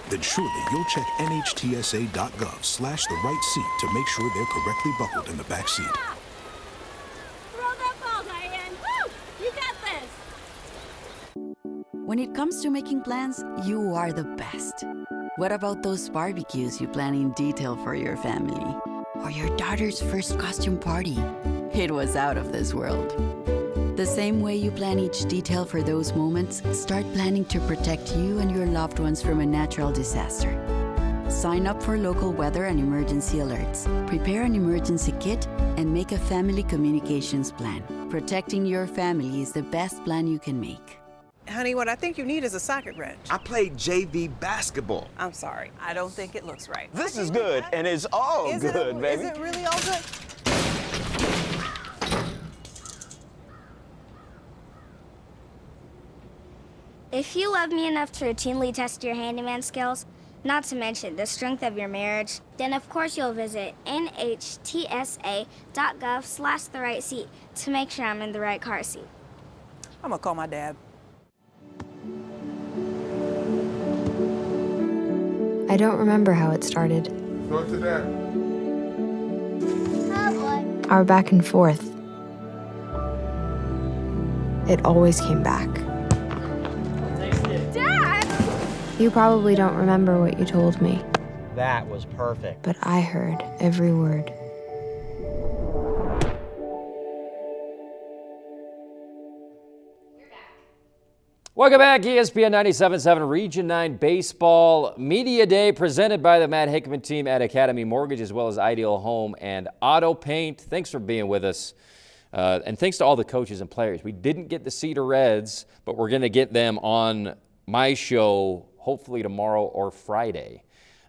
then surely you'll check NHTSA.gov/the right seat to make sure they're correctly buckled in the back seat. Throw that ball, Diane! Woo! You got this! When it comes to making plans, you are the best. What about those barbecues you plan in detail for your family? Or your daughter's first costume party? It was out of this world. The same way you plan each detail for those moments, start planning to protect you and your loved ones from a natural disaster. Sign up for local weather and emergency alerts. Prepare an emergency kit and make a family communications plan. Protecting your family is the best plan you can make. Honey, what I think you need is a socket wrench. I played JV basketball. I'm sorry. I don't think it looks right. This is good, and it's all good, baby. Is it really all good? If you love me enough to routinely test your handyman skills, not to mention the strength of your marriage, then of course you'll visit NHTSA.gov/the right seat to make sure I'm in the right car seat. I'm gonna call my dad. I don't remember how it started. Go to that. Our back and forth. It always came back. Dad! You probably don't remember what you told me, That was perfect. but I heard every word. Welcome back, ESPN 97.7 Region 9 Baseball Media Day, presented by the Matt Hickman team at Academy Mortgage, as well as Ideal Home and Auto Paint. Thanks for being with us, and thanks to all the coaches and players. We didn't get the Cedar Reds, but we're going to get them on my show hopefully tomorrow or Friday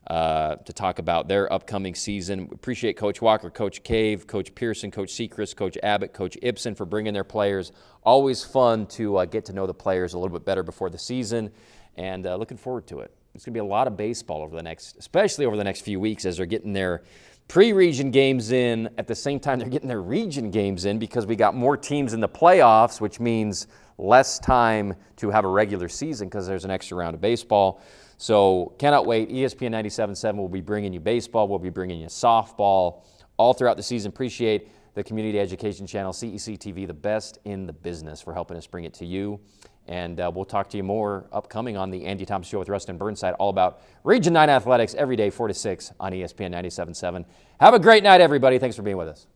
to talk about their upcoming season. We appreciate Coach Walker, Coach Cave, Coach Pearson, Coach Sechrist, Coach Abbott, Coach Ibsen for bringing their players. Always fun to get to know the players a little bit better before the season, and looking forward to it. It's going to be a lot of baseball especially over the next few weeks, as they're getting their pre-region games in at the same time they're getting their region games in, because we got more teams in the playoffs, which means less time to have a regular season because there's an extra round of baseball. So cannot wait. ESPN 97.7 will be bringing you baseball. We'll be bringing you softball all throughout the season. Appreciate the community education channel, CEC TV, the best in the business, for helping us bring it to you. And we'll talk to you more upcoming on the Andy Thomas Show with Rustin Burnside, all about Region 9 athletics every day, 4 to 6 on ESPN 97.7. Have a great night, everybody. Thanks for being with us.